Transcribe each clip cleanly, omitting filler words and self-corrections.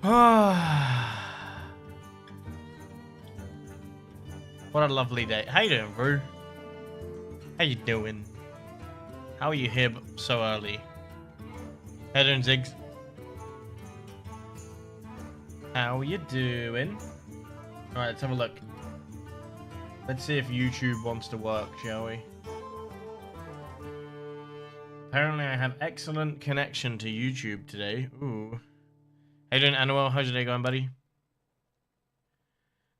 What a lovely day. How you doing, bro? How you doing? How are you here so early? How you doing, Ziggs? How you doing? Alright, let's have a look. Let's see if YouTube wants to work, shall we? Apparently I have excellent connection to YouTube today. Ooh. How you doing, Anuel? How's your day going, buddy?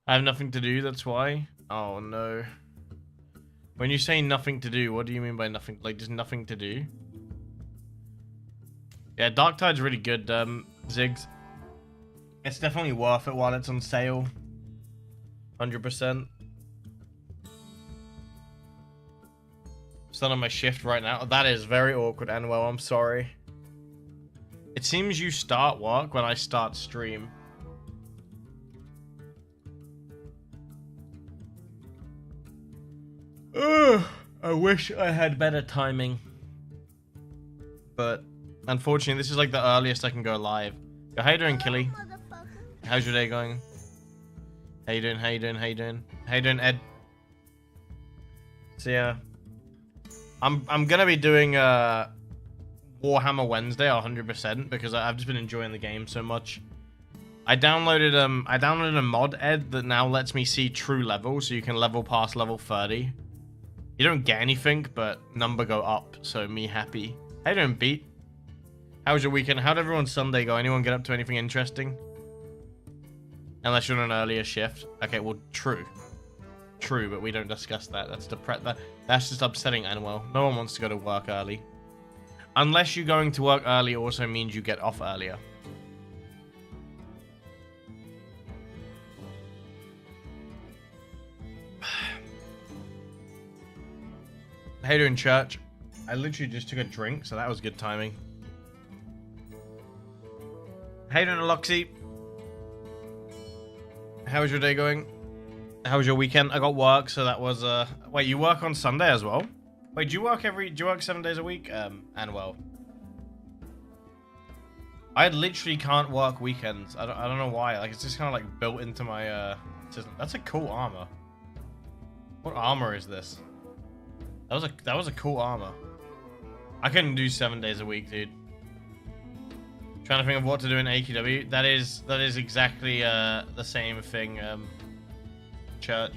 I have nothing to do, that's why. Oh, no. When you say nothing to do, what do you mean by nothing? Like, just nothing to do? Yeah, Dark Tide's really good, Ziggs. It's definitely worth it while it's on sale. 100%. Still on my shift right now. That is very awkward, Anuel. I'm sorry. It seems you start work when I start stream. Ugh, I wish I had better timing. But unfortunately, this is like the earliest I can go live. Yo, how you doing, Killy? How's your day going? How you doing? How you doing? How you doing? How you doing, Ed? So yeah, I'm gonna be doing Warhammer Wednesday 100% because I've just been enjoying the game so much. I downloaded a mod, Ed, that now lets me see true level, so you can level past level 30. You don't get anything, but number go up, so me happy. How you doing, Beat? How was your weekend? How'd everyone's Sunday go? Anyone get up to anything interesting? Unless you're on an earlier shift. Okay, well, true. True, but we don't discuss that. That's just upsetting, Anuel. No one wants to go to work early. Unless you going to work early also means you get off earlier. How you doing, church? I literally just took a drink, so that was good timing. How you doing, Aloxy? How was your day going? How was your weekend? I got work, so that was wait, you work on Sunday as well? Wait, do you work 7 days a week? Anuel. I literally can't work weekends. I don't know why. Like, it's just kind of like built into my system. That's a cool armor. What armor is this? That was a cool armor. I couldn't do 7 days a week, dude. Trying to think of what to do in AQW. That is exactly the same thing. Church.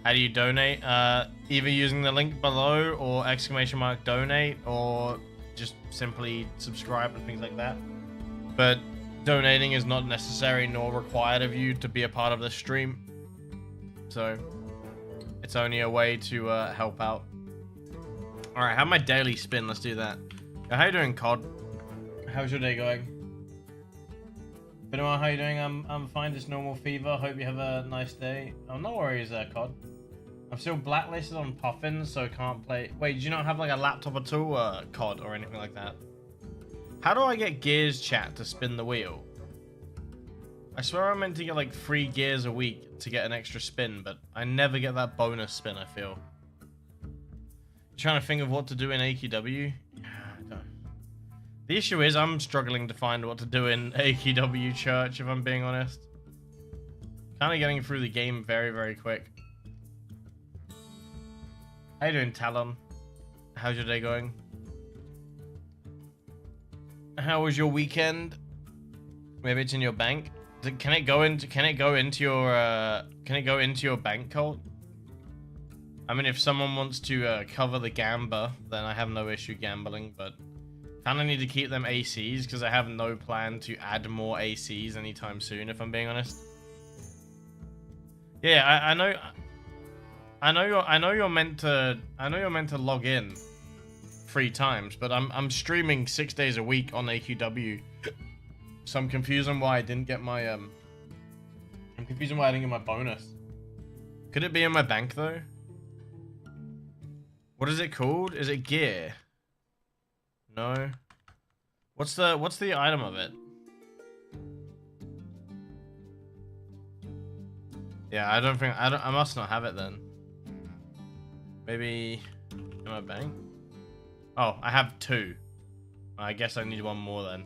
How do you donate? Either using the link below or ! donate, or just simply subscribe and things like that. But donating is not necessary nor required of you to be a part of the stream. So it's only a way to help out. Alright, have my daily spin. Let's do that. How you doing, COD? How's your day going? Been a while, how you doing? I'm fine, just normal fever. Hope you have a nice day. Oh, no worries, COD. I'm still blacklisted on Puffins, so I can't play. Wait, do you not have like a laptop at all, COD, or anything like that? How do I get Gears chat to spin the wheel? I swear I'm meant to get like 3 gears a week to get an extra spin, but I never get that bonus spin, I feel. Trying to think of what to do in AQW. The issue is I'm struggling to find what to do in AQW church, if I'm being honest. Kind of getting through the game very, very quick. How you doing, Talon? How's your day going? How was your weekend? Maybe it's in your bank. Can it go into your bank, Colt? I mean, if someone wants to cover the gamba, then I have no issue gambling, but kind of need to keep them ACs because I have no plan to add more ACs anytime soon, if I'm being honest. Yeah, I know you're meant to log in 3 times, but I'm streaming 6 days a week on AQW, so I'm confused on why I didn't get my bonus. Could it be in my bank though? What is it called? Is it gear? No. What's the item of it? Yeah, I must not have it then. Maybe in my bank? Oh, I have 2. I guess I need one more then.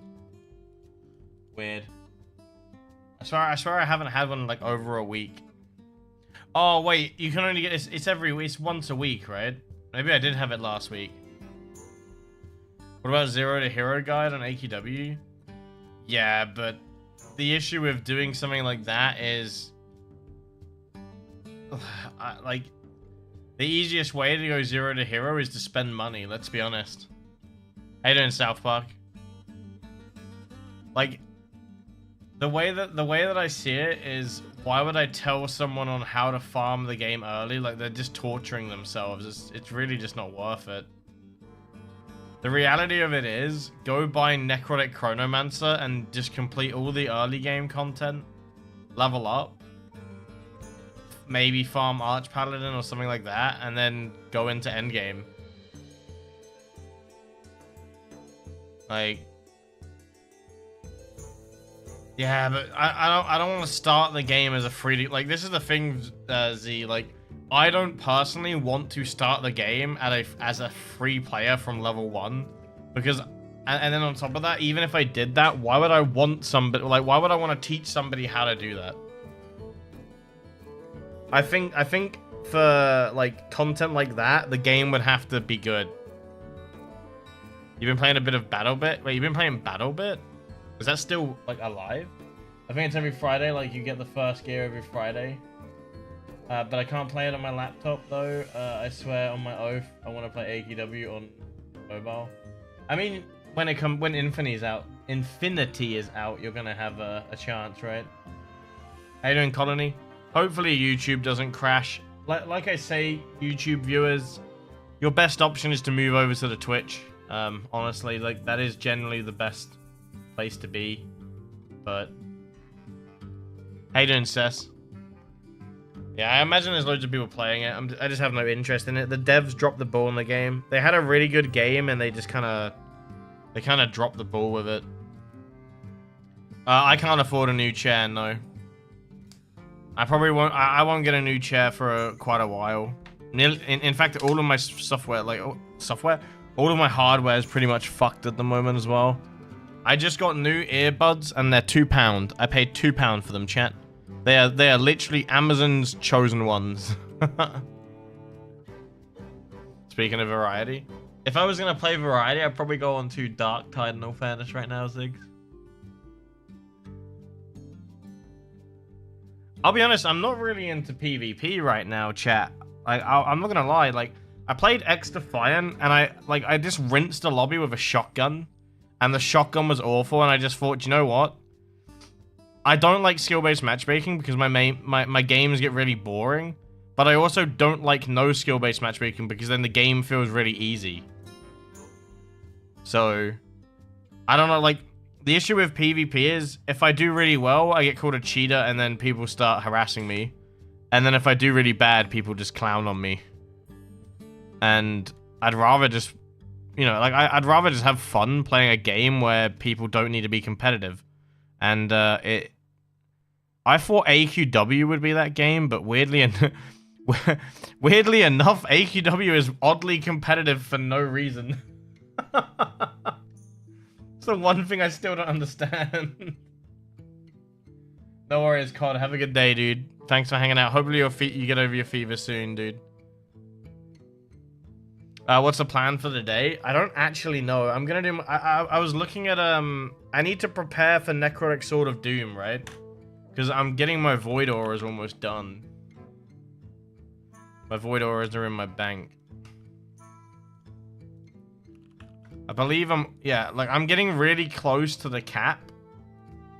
Weird. I swear I haven't had one in like over a week. Oh wait, you can only get this. It's once a week, right? Maybe I did have it last week. What about Zero to Hero Guide on AQW? Yeah, but the issue with doing something like that is, like, the easiest way to go 0 to hero is to spend money. Let's be honest. How you doing, South Park? Like, the way that I see it is, why would I tell someone on how to farm the game early? Like, they're just torturing themselves. It's really just not worth it. The reality of it is, go buy Necrotic Chronomancer and just complete all the early game content, level up, maybe farm Arch Paladin or something like that, and then go into endgame. Like, yeah, but I don't want to start the game as a free. Like, this is the thing, Z. Like, I don't personally want to start the game as a free player from level 1, because, and then on top of that, even if I did that, why would I want somebody, like, why would I want to teach somebody how to do that? I think for like content like that, the game would have to be good. You've been playing a bit of BattleBit? Wait, you've been playing BattleBit? Is that still like alive? I think it's every Friday. Like, you get the first gear every Friday. But I can't play it on my laptop though. I swear on my oath, I want to play AQW on mobile. I mean, when Infinity is out, you're gonna have a chance, right? How you doing, Colony? Hopefully YouTube doesn't crash. Like I say, YouTube viewers, your best option is to move over to the Twitch. Honestly, like, that is generally the best place to be. But how you doing, Cess? Yeah, I imagine there's loads of people playing it. I just have no interest in it. The devs dropped the ball in the game. They had a really good game, and they just kind of dropped the ball with it. I can't afford a new chair, no. I probably won't. I won't get a new chair for quite a while. In fact, all of my software, all of my hardware is pretty much fucked at the moment as well. I just got new earbuds, and they're £2. I paid £2 for them, chat. They are literally Amazon's chosen ones. Speaking of variety, if I was gonna play variety, I'd probably go on to Dark Tide, in all fairness, right now, Ziggs. I'll be honest, I'm not really into PvP right now, chat. Like, I'm not gonna lie. Like, I played X Defiant, and I just rinsed a lobby with a shotgun, and the shotgun was awful. And I just thought, you know what? I don't like skill-based matchmaking because my games get really boring. But I also don't like no skill-based matchmaking because then the game feels really easy. So, I don't know, like, the issue with PvP is, if I do really well, I get called a cheater, and then people start harassing me. And then if I do really bad, people just clown on me. And I'd rather just, you know, like, I'd rather just have fun playing a game where people don't need to be competitive. And I thought AQW would be that game, but weirdly enough, AQW is oddly competitive for no reason. It's the one thing I still don't understand. No worries, COD. Have a good day, dude. Thanks for hanging out. Hopefully you get over your fever soon, dude. What's the plan for the day? I don't actually know. I'm gonna do. I was looking at I need to prepare for Necrotic Sword of Doom, right? Because I'm getting my Void Auras almost done. My Void Auras are in my bank. I believe I'm getting really close to the cap.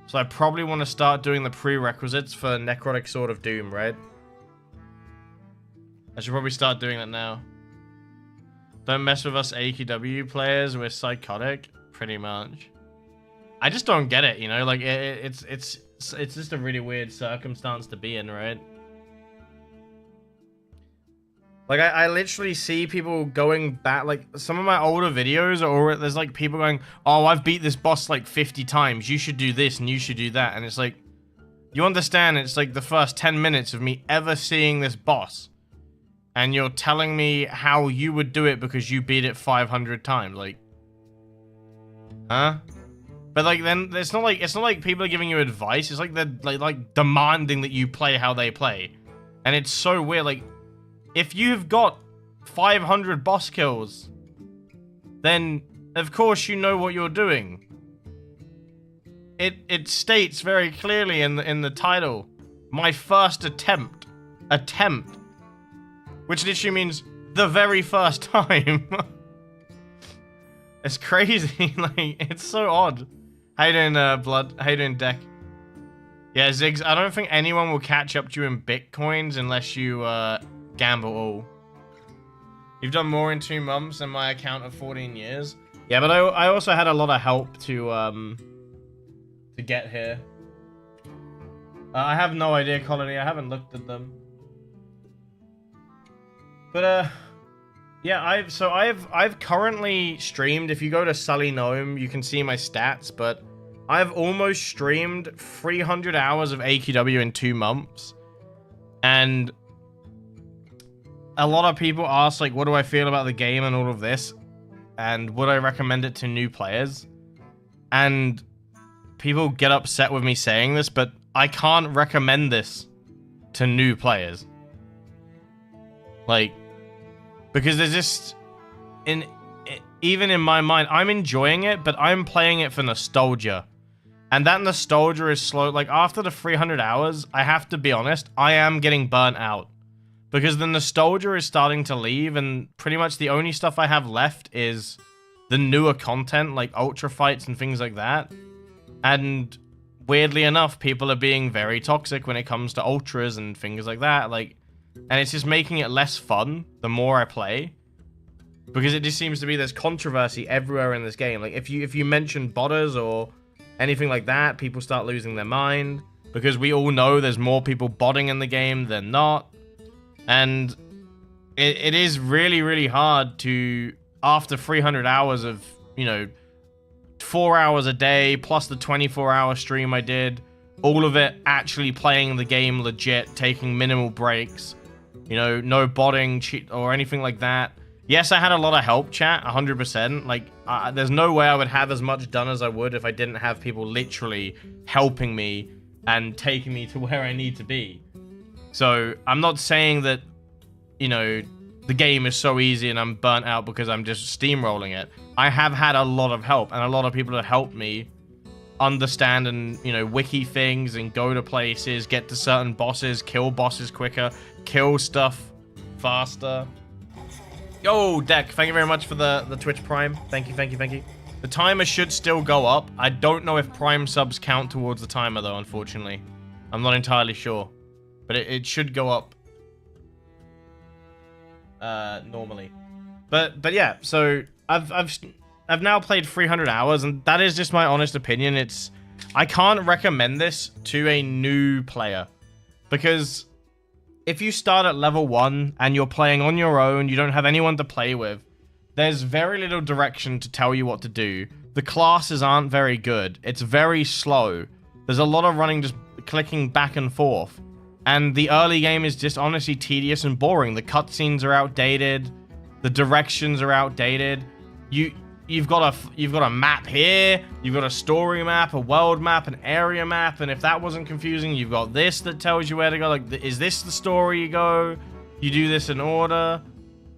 So I probably want to start doing the prerequisites for Necrotic Sword of Doom, right? I should probably start doing that now. Don't mess with us AQW players, we're psychotic, pretty much. I just don't get it, you know, like it's just a really weird circumstance to be in, right? Like, I literally see people going back, like, some of my older videos, or there's, like, people going, oh, I've beat this boss, like, 50 times, you should do this, and you should do that, and it's like, you understand, it's, like, the first 10 minutes of me ever seeing this boss, and you're telling me how you would do it because you beat it 500 times, like, huh? But like then it's not like people are giving you advice. It's like they're like demanding that you play how they play, and it's so weird. Like if you've got 500 boss kills, then of course you know what you're doing. It states very clearly in the title, my first attempt, which literally means the very first time. It's crazy. Like it's so odd. How you doing, Blood? How you doing, Deck? Yeah, Ziggs, I don't think anyone will catch up to you in Bitcoins unless you gamble all. You've done more in 2 months than my account of 14 years. Yeah, but I also had a lot of help to get here. I have no idea, Colony. I haven't looked at them. But yeah, I've currently streamed. If you go to Sully Gnome, you can see my stats. But I've almost streamed 300 hours of AQW in 2 months, and a lot of people ask like, what do I feel about the game and all of this, and would I recommend it to new players? And people get upset with me saying this, but I can't recommend this to new players. Like, because there's just, even in my mind, I'm enjoying it, but I'm playing it for nostalgia. And that nostalgia is slow. Like, after the 300 hours, I have to be honest, I am getting burnt out. Because the nostalgia is starting to leave, and pretty much the only stuff I have left is the newer content, like Ultra Fights and things like that. And weirdly enough, people are being very toxic when it comes to Ultras and things like that. Like, and it's just making it less fun the more I play. Because it just seems to be there's controversy everywhere in this game. Like, if you mention botters or anything like that, people start losing their mind. Because we all know there's more people botting in the game than not. And it is really, really hard to, after 300 hours of, you know, 4 hours a day, plus the 24-hour stream I did, all of it actually playing the game legit, taking minimal breaks, you know, no botting, cheat, or anything like that. Yes, I had a lot of help, chat, 100%. Like, there's no way I would have as much done as I would if I didn't have people literally helping me and taking me to where I need to be. So, I'm not saying that, you know, the game is so easy and I'm burnt out because I'm just steamrolling it. I have had a lot of help, and a lot of people have helped me understand and, you know, wiki things and go to places, get to certain bosses, kill bosses quicker, kill stuff faster. Yo, Deck, thank you very much for the Twitch Prime. Thank you, thank you, thank you. The timer should still go up. I don't know if Prime subs count towards the timer, though, unfortunately. I'm not entirely sure. But it should go up normally. But yeah, so I've now played 300 hours, and that is just my honest opinion. I can't recommend this to a new player, because if you start at level 1 and you're playing on your own, you don't have anyone to play with, there's very little direction to tell you what to do. The classes aren't very good. It's very slow. There's a lot of running, just clicking back and forth. And the early game is just honestly tedious and boring. The cutscenes are outdated. The directions are outdated. You've got a map here. You've got a story map, a world map, an area map. And if that wasn't confusing, you've got this that tells you where to go. Like, is this the story you go? You do this in order.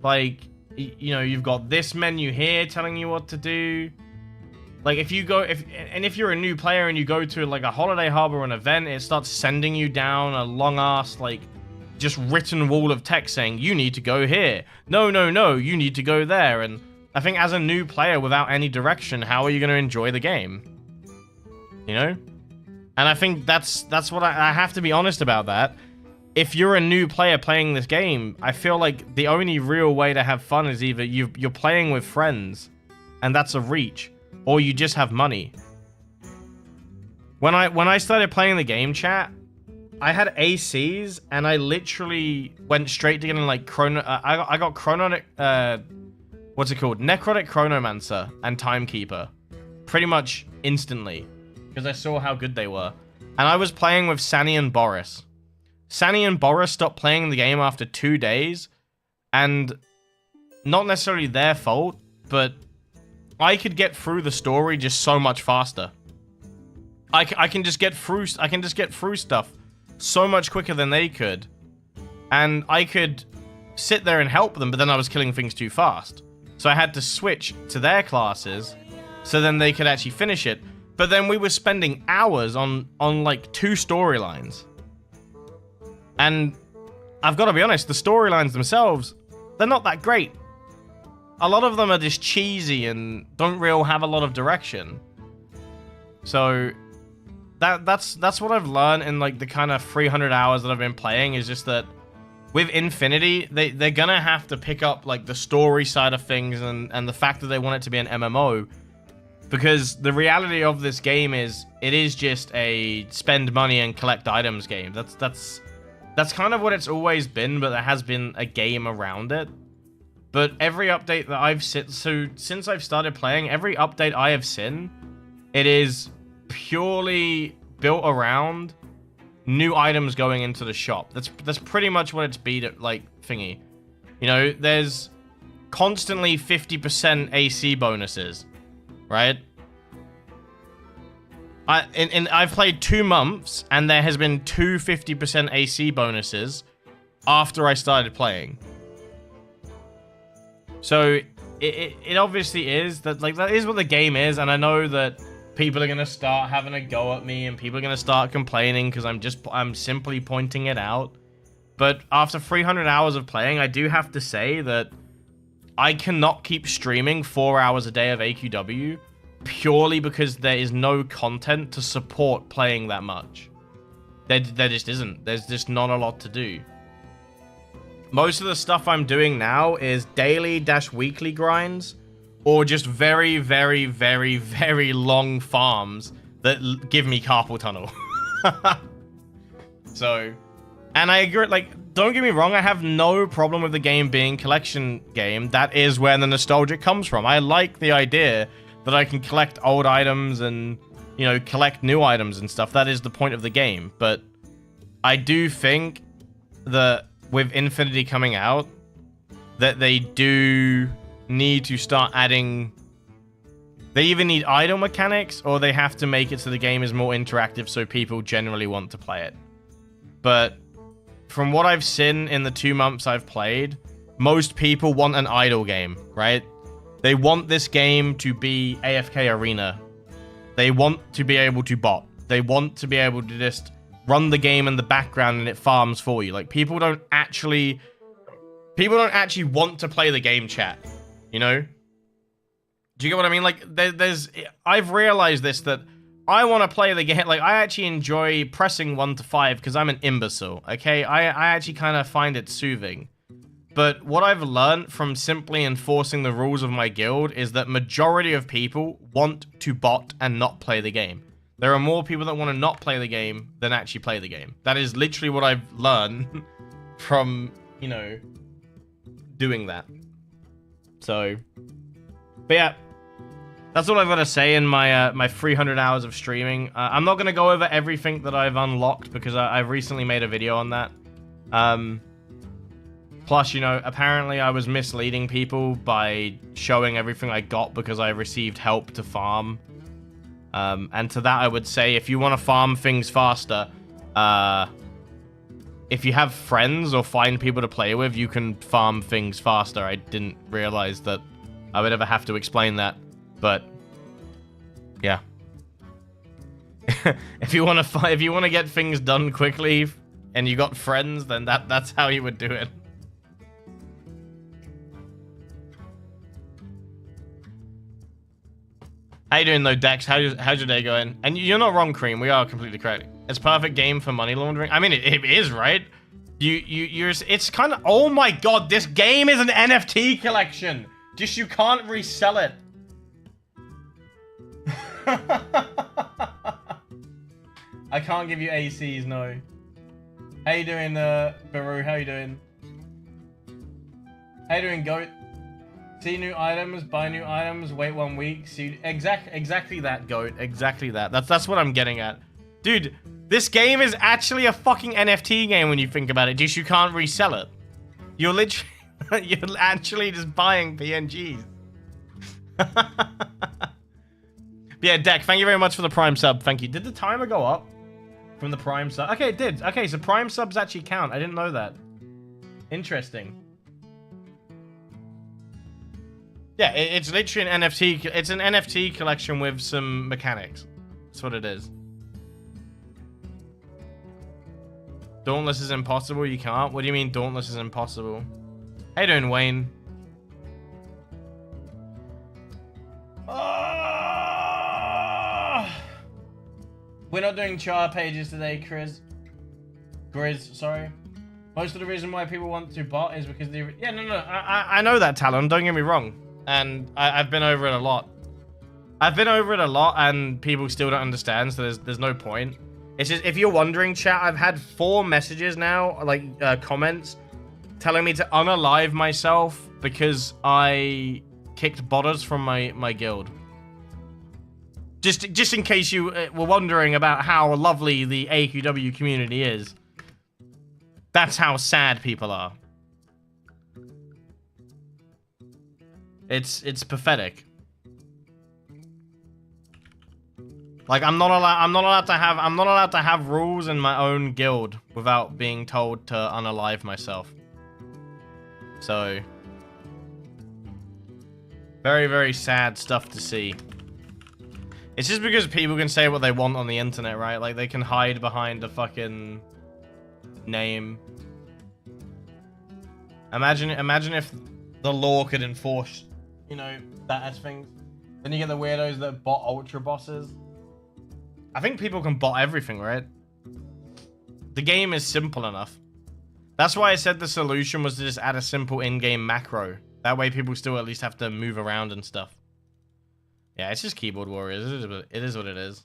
Like, you know, you've got this menu here telling you what to do. Like, if you're a new player and you go to, like, a holiday hub or an event, it starts sending you down a long-ass, like, just written wall of text saying, you need to go here. No, no, no, you need to go there. And I think as a new player without any direction, how are you going to enjoy the game? You know? And I think that's what I have to be honest about that. If you're a new player playing this game, I feel like the only real way to have fun is either you're playing with friends, and that's a reach, or you just have money. When I started playing the game, chat, I had ACs, and I literally went straight to getting, like, I got Chronotic, what's it called? Necrotic Chronomancer and Timekeeper. Pretty much instantly. Because I saw how good they were. And I was playing with Sani and Boris. Sani and Boris stopped playing the game after 2 days. And not necessarily their fault, but I could get through the story just so much faster. I can just get through stuff so much quicker than they could. And I could sit there and help them, but then I was killing things too fast. So I had to switch to their classes so then they could actually finish it. But then we were spending hours on like 2 storylines. And I've got to be honest, the storylines themselves, they're not that great. A lot of them are just cheesy and don't really have a lot of direction. So that's what I've learned in like the kind of 300 hours that I've been playing, is just that with Infinity, they're gonna have to pick up like the story side of things and the fact that they want it to be an MMO. Because the reality of this game is, it is just a spend money and collect items game. That's kind of what it's always been, but there has been a game around it. But every update that I've seen, so since I've started playing, every update I have seen, it is purely built around new items going into the shop. That's pretty much what it's beat at, like, thingy. You know, there's constantly 50% AC bonuses, right? I've played 2 months, and there has been 2 50% AC bonuses after I started playing. So it obviously is that, like, that is what the game is, and I know that people are gonna start having a go at me, and people are gonna start complaining because I'm simply pointing it out. But after 300 hours of playing, I do have to say that I cannot keep streaming 4 hours a day of AQW purely because there is no content to support playing that much. There just isn't. There's just not a lot to do. Most of the stuff I'm doing now is daily-weekly grinds, or just very, very, very, very long farms that give me carpal tunnel. So, and I agree, like, don't get me wrong, I have no problem with the game being collection game. That is where the nostalgia comes from. I like the idea that I can collect old items and, you know, collect new items and stuff. That is the point of the game. But I do think that with Infinity coming out, that they do need to start adding... They either need idle mechanics, or they have to make it so the game is more interactive so people generally want to play it. But from what I've seen in the 2 months I've played, most people want an idle game, right? They want this game to be AFK Arena. They want to be able to bot. They want to be able to just run the game in the background and it farms for you. Like, people don't actually want to play the game, chat. You know? Do you get what I mean? Like, I've realized this, that I want to play the game. Like, I actually enjoy pressing 1 to 5 because I'm an imbecile, okay? I actually kind of find it soothing. But what I've learned from simply enforcing the rules of my guild is that majority of people want to bot and not play the game. There are more people that want to not play the game than actually play the game. That is literally what I've learned from, you know, doing that. So, but yeah, that's all I've got to say in my my 300 hours of streaming. I'm not going to go over everything that I've unlocked because I've recently made a video on that. Plus, you know, apparently I was misleading people by showing everything I got because I received help to farm. And to that I would say, if you want to farm things faster, if you have friends or find people to play with, you can farm things faster. I didn't realize that I would ever have to explain that, but yeah. If you want to get things done quickly and you got friends, then that's how you would do it. How you doing though, Dex? How's your day going? And you're not wrong, Cream. We are completely correct. It's a perfect game for money laundering. I mean, it is, right? It's kind of... Oh my god, this game is an NFT collection. Just you can't resell it. I can't give you ACs, no. How you doing, Baru? How you doing? How you doing, Goat? See new items, buy new items, wait 1 week. See exactly that, Goat. Exactly that. That's what I'm getting at. Dude, this game is actually a fucking NFT game when you think about it. Just you can't resell it. You're literally you're actually just buying PNGs. But yeah, Deck, thank you very much for the Prime sub. Thank you. Did the timer go up from the Prime sub? Okay, it did. Okay, so Prime subs actually count. I didn't know that. Interesting. Yeah, it's literally an NFT. It's an NFT collection with some mechanics. That's what it is. Dauntless is impossible. You can't. What do you mean Dauntless is impossible? How you doing, Wayne? We're not doing char pages today, Grizz, sorry. Most of the reason why people want to bot is because they... Yeah, no. I know that, Talon. Don't get me wrong. And I've been over it a lot. I've been over it a lot, and people still don't understand, so there's no point. It's just, if you're wondering, chat, I've had 4 messages now, like, comments, telling me to unalive myself because I kicked botters from my guild. Just in case you were wondering about how lovely the AQW community is. That's how sad people are. It's pathetic. Like I'm not allowed to have rules in my own guild without being told to unalive myself. So very, very sad stuff to see. It's just because people can say what they want on the internet, right? Like they can hide behind a fucking name. Imagine if the law could enforce, you know, that as things. Then you get the weirdos that bot ultra bosses. I think people can bot everything, right? The game is simple enough. That's why I said the solution was to just add a simple in-game macro. That way people still at least have to move around and stuff. Yeah, it's just keyboard warriors. It is what it is.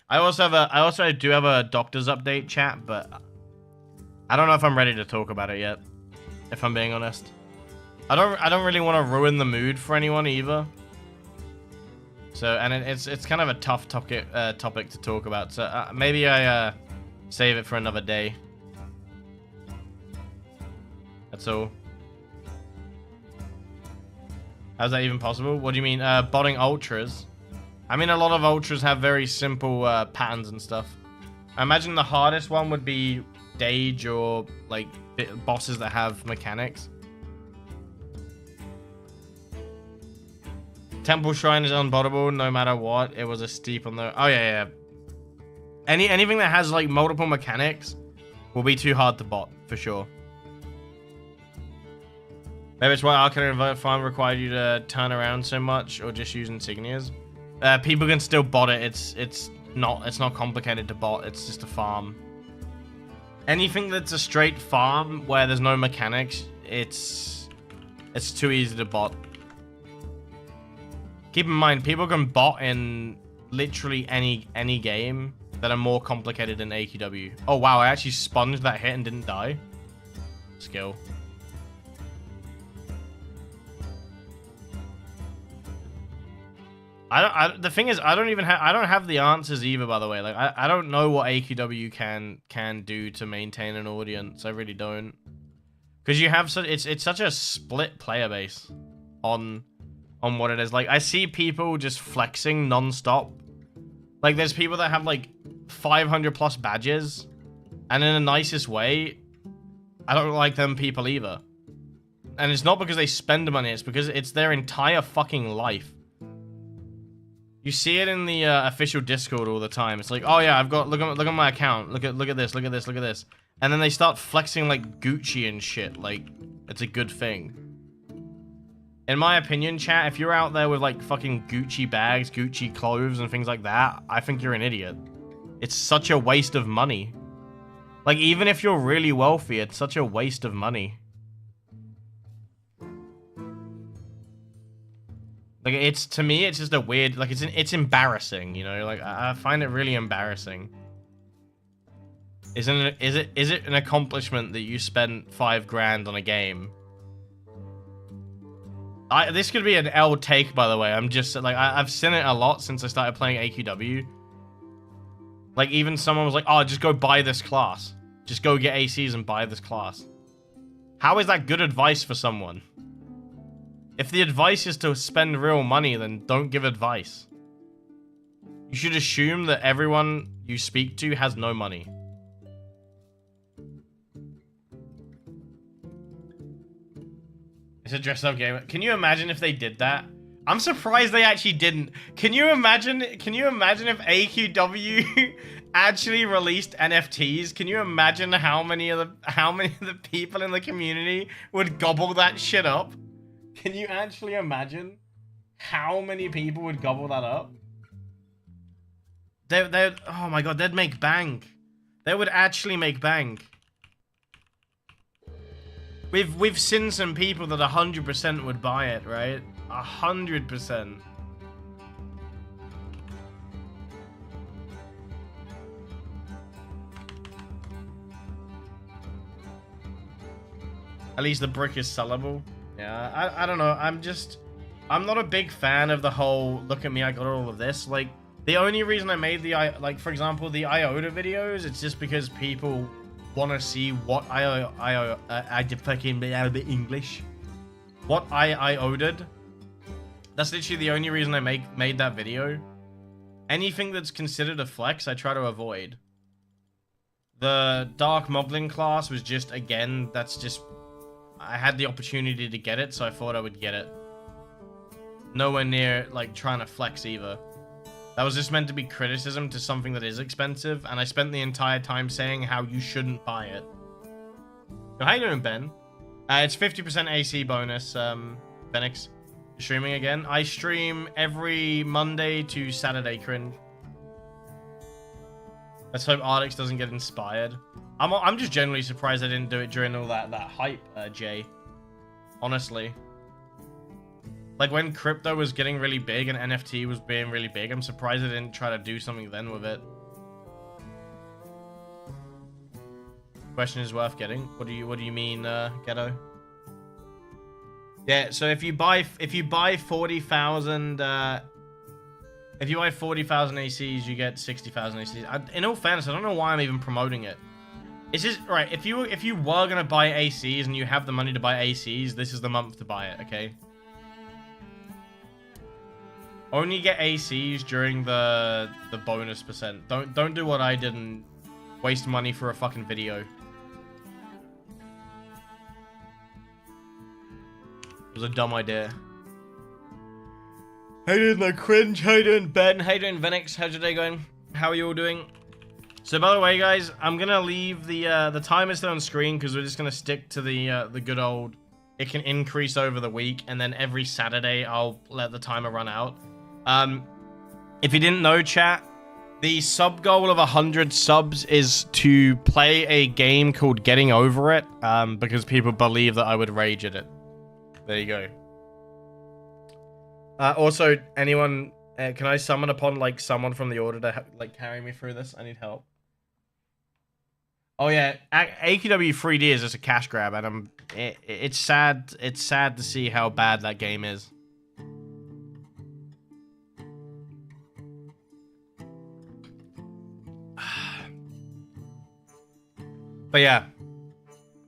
I also do have a doctor's update chat, but I don't know if I'm ready to talk about it yet. If I'm being honest, I don't really want to ruin the mood for anyone either. So, and it's kind of a tough topic to talk about. So maybe I save it for another day. That's all. How's that even possible? What do you mean, botting ultras? I mean, a lot of ultras have very simple patterns and stuff. I imagine the hardest one would be Dage or, like, bosses that have mechanics. Temple Shrine is unbottable no matter what. It was a steep on the... Oh, yeah. Anything that has, like, multiple mechanics will be too hard to bot, for sure. Maybe it's why Arcane and Farm required you to turn around so much, or just use insignias. People can still bot it. It's not complicated to bot. It's just a farm. Anything that's a straight farm where there's no mechanics, it's too easy to bot. Keep in mind, people can bot in literally any game that are more complicated than AQW. Oh wow, I actually sponged that hit and didn't die. Skill. The thing is, I don't have the answers either, by the way. Like, I don't know what AQW can do to maintain an audience. I really don't. Because you have it's such a split player base on what it is. Like, I see people just flexing non-stop. Like, there's people that have, like, 500 plus badges. And in the nicest way, I don't like them people either. And it's not because they spend money, it's because it's their entire fucking life. You see it in the official Discord all the time. It's like, oh yeah, I've got look at my account. Look at this. And then they start flexing like Gucci and shit. Like it's a good thing. In my opinion, chat, if you're out there with like fucking Gucci bags, Gucci clothes, and things like that, I think you're an idiot. It's such a waste of money. Like even if you're really wealthy, it's such a waste of money. Like, to me, it's just a weird, like, it's embarrassing, you know? Like, I find it really embarrassing. Is it an accomplishment that you spent $5 grand on a game? This could be an L take, by the way. I'm just, like, I've seen it a lot since I started playing AQW. Like, even someone was like, oh, just go buy this class. Just go get ACs and buy this class. How is that good advice for someone? If the advice is to spend real money, then don't give advice. You should assume that everyone you speak to has no money. It's a dress-up game. Can you imagine if they did that? I'm surprised they actually didn't. Can you imagine if AQW actually released NFTs? Can you imagine how many of the people in the community would gobble that shit up? Can you actually imagine how many people would gobble that up? They'd oh my god, they'd make bank. They would actually make bank. We've seen some people that 100% would buy it, right? 100%. At least the brick is sellable. Yeah, I don't know. I'm not a big fan of the whole, look at me, I got all of this. Like, the only reason I made the, like, for example, the IOTA videos, it's just because people want to see what I did fucking English. What I IOTA'd. That's literally the only reason I made that video. Anything that's considered a flex, I try to avoid. The Dark Moblin class was just, again, that's just... I had the opportunity to get it, so I thought I would get it. Nowhere near, like, trying to flex either. That was just meant to be criticism to something that is expensive, and I spent the entire time saying how you shouldn't buy it. So how you doing, Ben? It's 50% AC bonus, Phoenix. Streaming again. I stream every Monday to Saturday, cringe. Let's hope Ardix doesn't get inspired. I'm just generally surprised I didn't do it during all that hype, Jay. Honestly. Like, when crypto was getting really big and NFT was being really big, I'm surprised I didn't try to do something then with it. Question is worth getting. What do you mean, Ghetto? Yeah, so if you buy 40,000 if you buy 40,000 ACs, you get 60,000 ACs. In all fairness, I don't know why I'm even promoting it. It's just right. If you were gonna buy ACs and you have the money to buy ACs, this is the month to buy it. Okay. Only get ACs during the bonus percent. Don't do what I did and waste money for a fucking video. It was a dumb idea. How you doing, the cringe? How you doing, Ben? How you doing, Venix? How's your day going? How are you all doing? So, by the way, guys, I'm gonna leave the timer still on screen because we're just gonna stick to the good old. It can increase over the week, and then every Saturday I'll let the timer run out. If you didn't know, chat, the sub goal of 100 subs is to play a game called Getting Over It, because people believe that I would rage at it. There you go. Also, anyone, can I summon upon, like, someone from the order to, like, carry me through this? I need help. Oh, yeah, AQW 3D is just a cash grab, and it's sad to see how bad that game is. But yeah,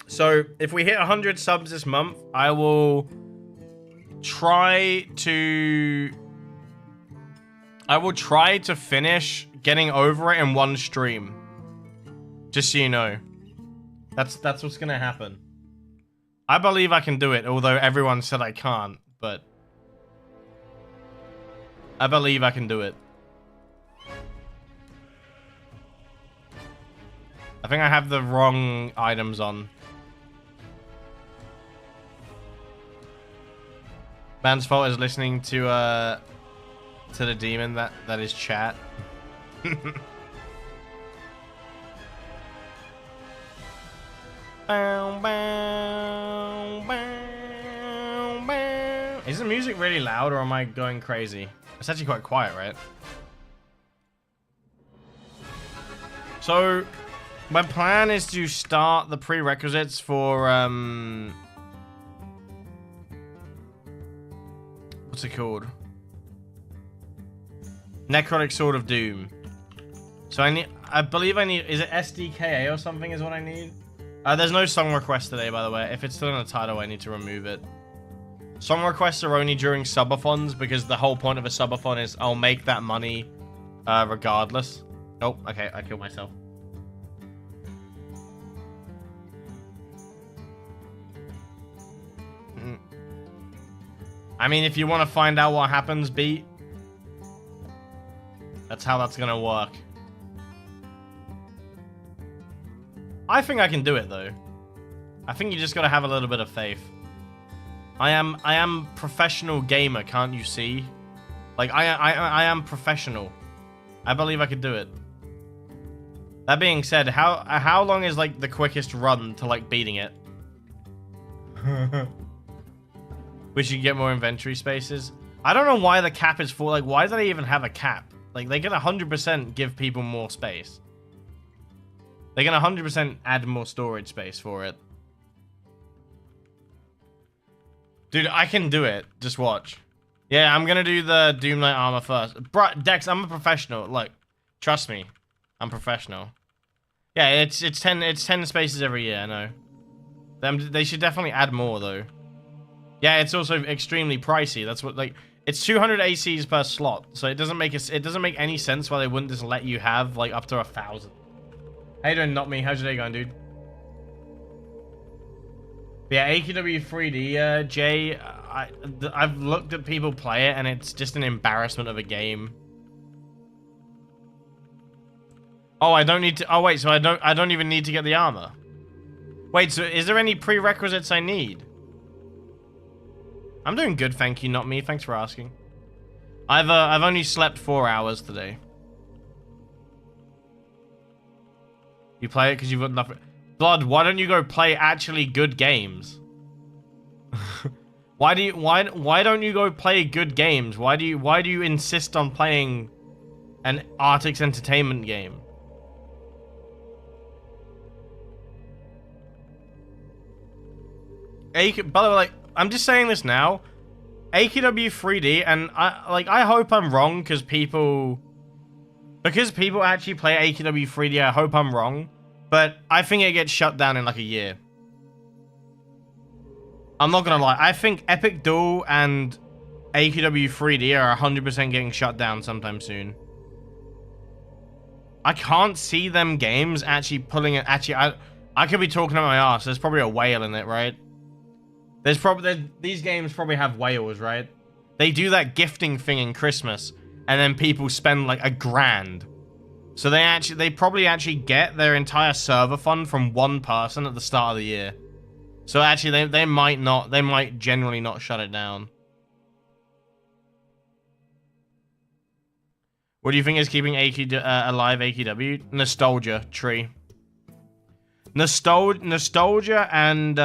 so if we hit 100 subs this month, I will try to finish Getting Over It in one stream. Just so you know. That's what's gonna happen. I believe I can do it, although everyone said I can't, but I believe I can do it. I think I have the wrong items on. Man's fault is listening to the demon that is chat. Is the music really loud or am I going crazy? It's actually quite quiet, right? So my plan is to start the prerequisites for, what's it called? Necrotic Sword of Doom. So I believe I need, is it SDKA or something is what I need? There's no song request today, by the way. If it's still in the title, I need to remove it. Song requests are only during subathons because the whole point of a subathon is I'll make that money regardless. Oh, okay, I killed myself. I mean, if you want to find out what happens, beat. That's how that's gonna work. I think I can do it though. I think you just gotta have a little bit of faith. I am professional gamer, can't you see? Like I am professional. I believe I could do it. That being said, how long is like the quickest run to like beating it? We should get more inventory spaces. I don't know why the cap is full. Like, why do they even have a cap? Like, they can 100% give people more space. They can 100% add more storage space for it. Dude, I can do it. Just watch. Yeah, I'm gonna do the Doom Knight armor first. Dex, I'm a professional. Look, trust me, I'm professional. Yeah, it's 10 spaces every year. I know. They should definitely add more though. Yeah, it's also extremely pricey. That's what like it's 200 ACs per slot, so it doesn't make any sense why they wouldn't just let you have like up to 1,000. How you doing, not me? How's your day going, dude? Yeah, AQW 3D, Jay. I've looked at people play it, and it's just an embarrassment of a game. Oh, I don't need to. Oh wait, so I don't even need to get the armor. Wait, so is there any prerequisites I need? I'm doing good, thank you, not me. Thanks for asking. I've only slept 4 hours today. You play it because you've got nothing. Blood, why don't you go play actually good games? why don't you go play good games? Why do you insist on playing an Artix Entertainment game? By the way, like, I'm just saying this now. AQW 3D, and I hope I'm wrong because people actually play AQW 3D. I hope I'm wrong, but I think it gets shut down in like a year. I'm not gonna lie. I think Epic Duel and AQW 3D are 100% getting shut down sometime soon. I can't see them games actually pulling it. Actually, I could be talking about my ass. There's probably a whale in it, right? These games probably have whales, right? They do that gifting thing in Christmas, and then people spend like $1,000. So they probably actually get their entire server fund from one person at the start of the year. So actually, they might generally not shut it down. What do you think is keeping alive AQW? Nostalgia tree. Nostalgia and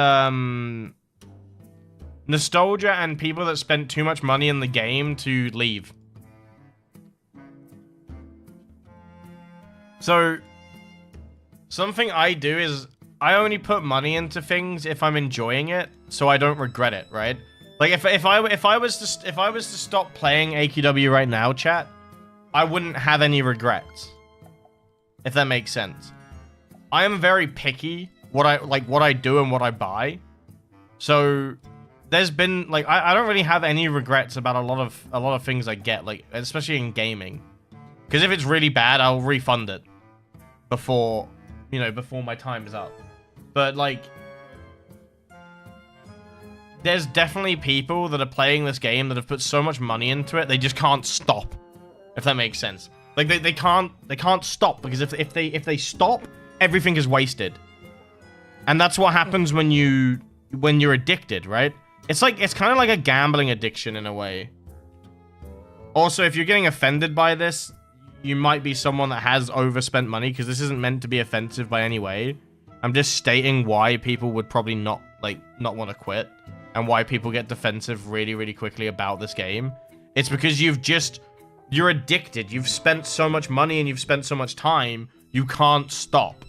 people that spent too much money in the game to leave. So, something I do is I only put money into things if I'm enjoying it, so I don't regret it, right? Like if I was to stop playing AQW right now, chat, I wouldn't have any regrets. If that makes sense. I am very picky what I do and what I buy. So there's been like I don't really have any regrets about a lot of things I get, like especially in gaming. Because if it's really bad, I'll refund it before my time is up. But like there's definitely people that are playing this game that have put so much money into it, they just can't stop. If that makes sense. Like they can't stop, because if they stop, everything is wasted. And that's what happens when you're addicted, right? It's kind of like a gambling addiction in a way. Also, if you're getting offended by this, you might be someone that has overspent money, because this isn't meant to be offensive by any way. I'm just stating why people would probably not want to quit, and why people get defensive really, really quickly about this game. It's because you're addicted. You've spent so much money and you've spent so much time, you can't stop.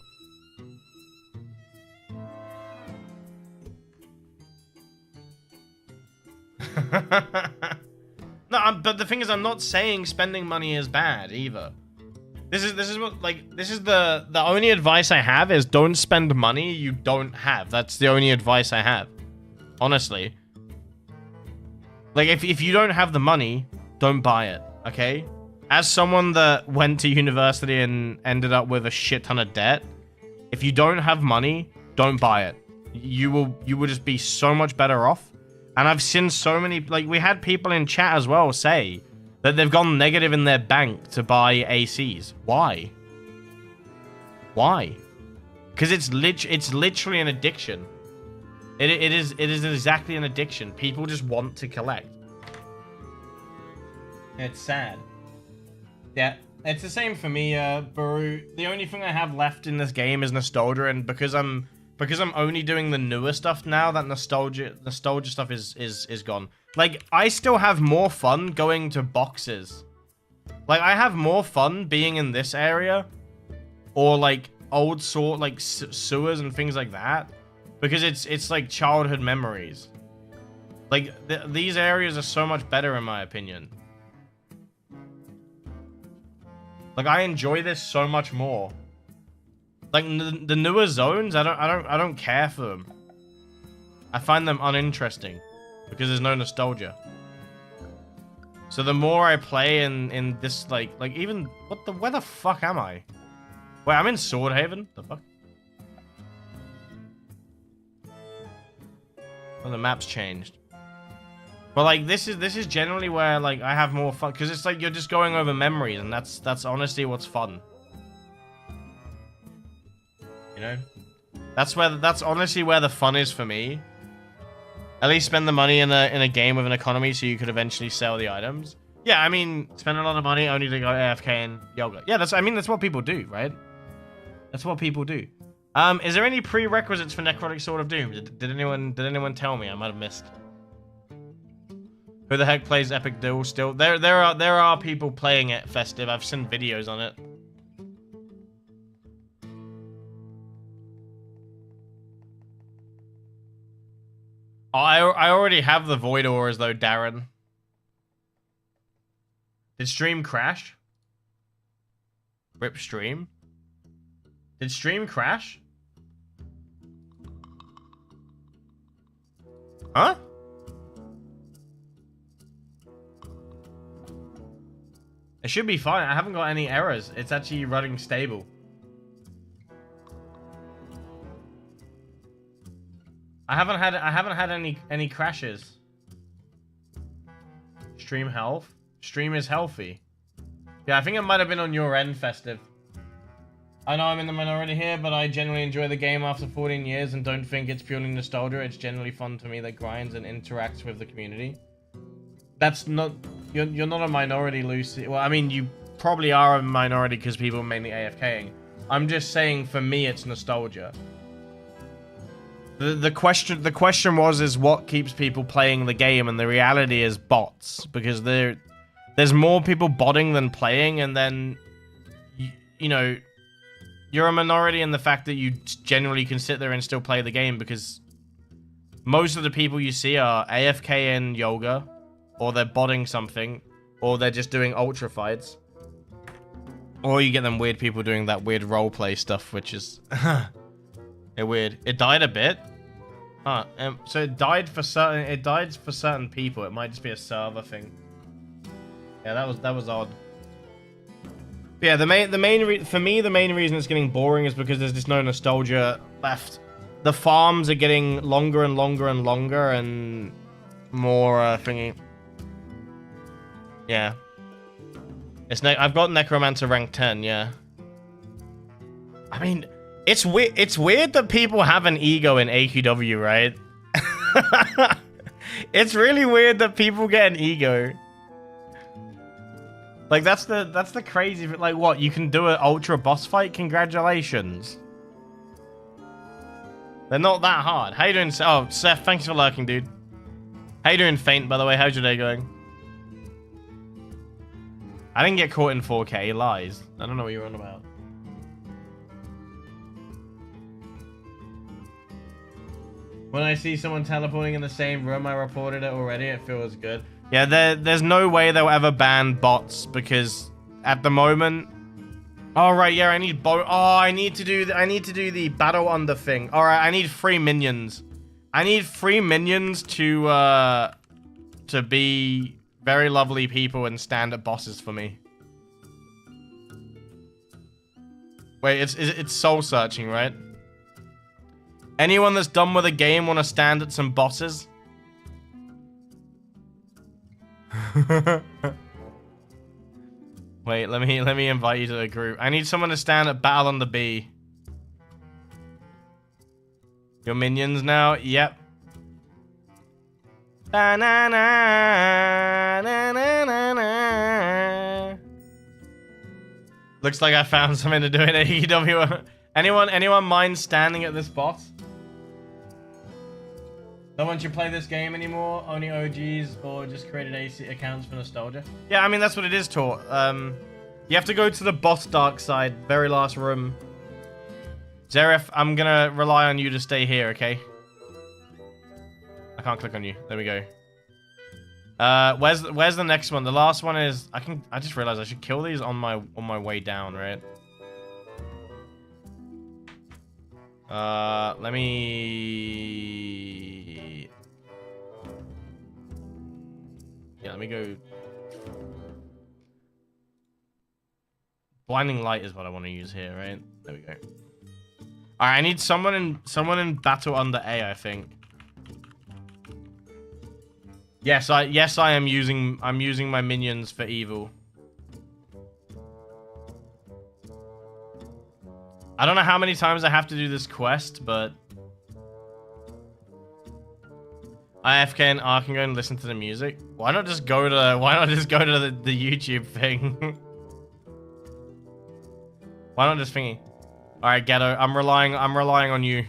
No, but the thing is, I'm not saying spending money is bad either. This is the only advice I have is don't spend money you don't have. That's the only advice I have. Honestly. Like if you don't have the money, don't buy it, okay? as someone that went to university and ended up with a shit ton of debt, if you don't have money, don't buy it. You will just be so much better off. And I've seen so many, like, we had people in chat as well say that they've gone negative in their bank to buy ACs. Why? Why? Because it's literally an addiction. It is exactly an addiction. People just want to collect. It's sad. Yeah, it's the same for me, Baru. The only thing I have left in this game is nostalgia, and because I'm only doing the newer stuff now, that nostalgia stuff is gone. Like, I still have more fun going to boxes. Like, I have more fun being in this area, or like old sort, like sewers and things like that, because it's like childhood memories. Like, these areas are so much better in my opinion. Like, I enjoy this so much more. Like, the newer zones, I don't care for them. I find them uninteresting because there's no nostalgia. So the more I play in this, like even where the fuck am I? Wait, I'm in Swordhaven. The fuck? Oh, the map's changed. But like, this is generally where like I have more fun, because it's like you're just going over memories, and that's honestly what's fun. You know, that's honestly where the fun is for me. At least spend the money in a game with an economy, so you could eventually sell the items. Yeah, I mean, spend a lot of money only to go AFK and yoga. Yeah, that's what people do, right? That's what people do. Is there any prerequisites for Necrotic Sword of Doom? Did anyone tell me? I might have missed. Who the heck plays Epic Duel still? There are people playing it, Festive. I've seen videos on it. Oh, I already have the Void Auras though, Darren. Did stream crash? Rip stream? Did stream crash? Huh? It should be fine. I haven't got any errors. It's actually running stable. I haven't had any crashes. Stream health. Stream is healthy. Yeah, I think it might have been on your end, Festive. I know I'm in the minority here, but I generally enjoy the game after 14 years and don't think it's purely nostalgia. It's generally fun to me that grinds and interacts with the community. That's not... You're not a minority, Lucy. Well, I mean, you probably are a minority because people are mainly AFKing. I'm just saying, for me, it's nostalgia. The question was what keeps people playing the game, and the reality is bots, because there's more people botting than playing, and then you know, you're a minority in the fact that you generally can sit there and still play the game, because most of the people you see are AFK in yoga, or they're botting something, or they're just doing ultra fights, or you get them weird people doing that weird roleplay stuff, which is they're weird. It died a bit. Huh. So it died for certain people. It might just be a server thing. Yeah, that was odd. But yeah, the main reason it's getting boring is because there's just no nostalgia left. The farms are getting longer and longer and longer, and more thingy. Yeah. I've got Necromancer rank 10. Yeah. I mean, it's weird that people have an ego in AQW, right? It's really weird that people get an ego. Like, that's the crazy, like, what, you can do an ultra boss fight? Congratulations. They're not that hard. How you doing? Oh, Seth, thanks for lurking, dude. How you doing, Faint, by the way? How's your day going? I didn't get caught in 4K, lies. I don't know what you're on about. When I see someone teleporting in the same room, I reported it already. It feels good. Yeah, there's no way they'll ever ban bots, because at the moment... Oh, right, yeah, I need I need to do the battle under thing. All right, I need 3 minions. I need 3 minions to be very lovely people and stand at bosses for me. Wait, it's soul searching, right? Anyone that's done with a game want to stand at some bosses? Wait, let me invite you to the group. I need someone to stand at Battle on the Bee. Your minions now? Yep. Na, na, na, na, na, na, na. Looks like I found something to do in AEW. Anyone mind standing at this boss? No one should play this game anymore. Only OGs or just created AC accounts for nostalgia. Yeah, I mean that's what it is, Tor. You have to go to the boss dark side, very last room. Zeref, I'm gonna rely on you to stay here, okay? I can't click on you. There we go. Where's the next one? The last one is I just realized I should kill these on my way down, right? Let me... Yeah, let me go... Blinding light is what I want to use here, right? There we go. Alright, I need someone in battle under A, I think. Yes, I am using my minions for evil. I don't know how many times I have to do this quest, but IFK and R can go and listen to the music. Why not just go to the YouTube thing? Why not just thingy? All right, Goto, I'm relying on you.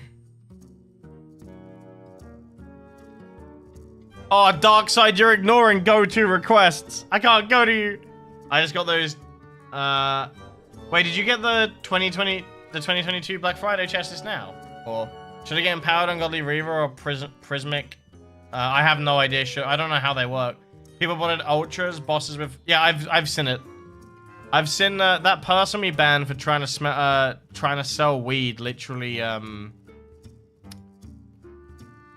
Oh, Darkseid, you're ignoring go-to requests. I can't go to you. I just got those. Wait, did you get the 2022 Black Friday chest just now? Or should I get Empowered Ungodly Reaver or Prismic? I have no idea. I don't know how they work. People wanted ultras, bosses with... Yeah, I've seen it. I've seen that person we banned for trying to sell weed. Literally,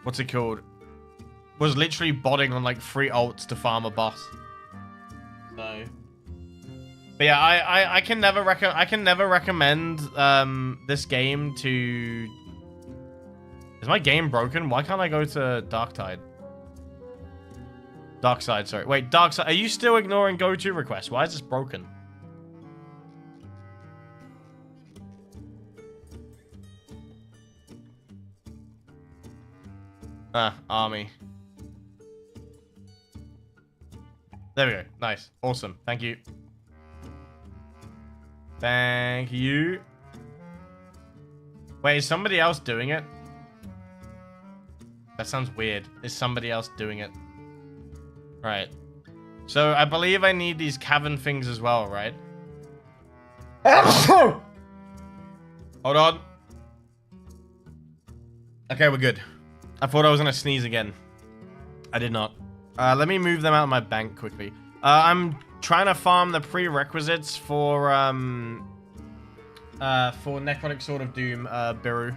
what's it called? Was literally botting on like 3 ults to farm a boss. So, but yeah, I can never recommend this game to. Is my game broken? Why can't I go to Darkseid, sorry. Wait, Darkseid, are you still ignoring go-to requests? Why is this broken? Army. There we go. Nice. Awesome. Thank you. Thank you. Wait, is somebody else doing it? That sounds weird. Is somebody else doing it? Right. So, I believe I need these cavern things as well, right? Hold on. Okay, we're good. I thought I was gonna sneeze again. I did not. Let me move them out of my bank quickly. I'm trying to farm the prerequisites for Necrotic Sword of Doom, Biru.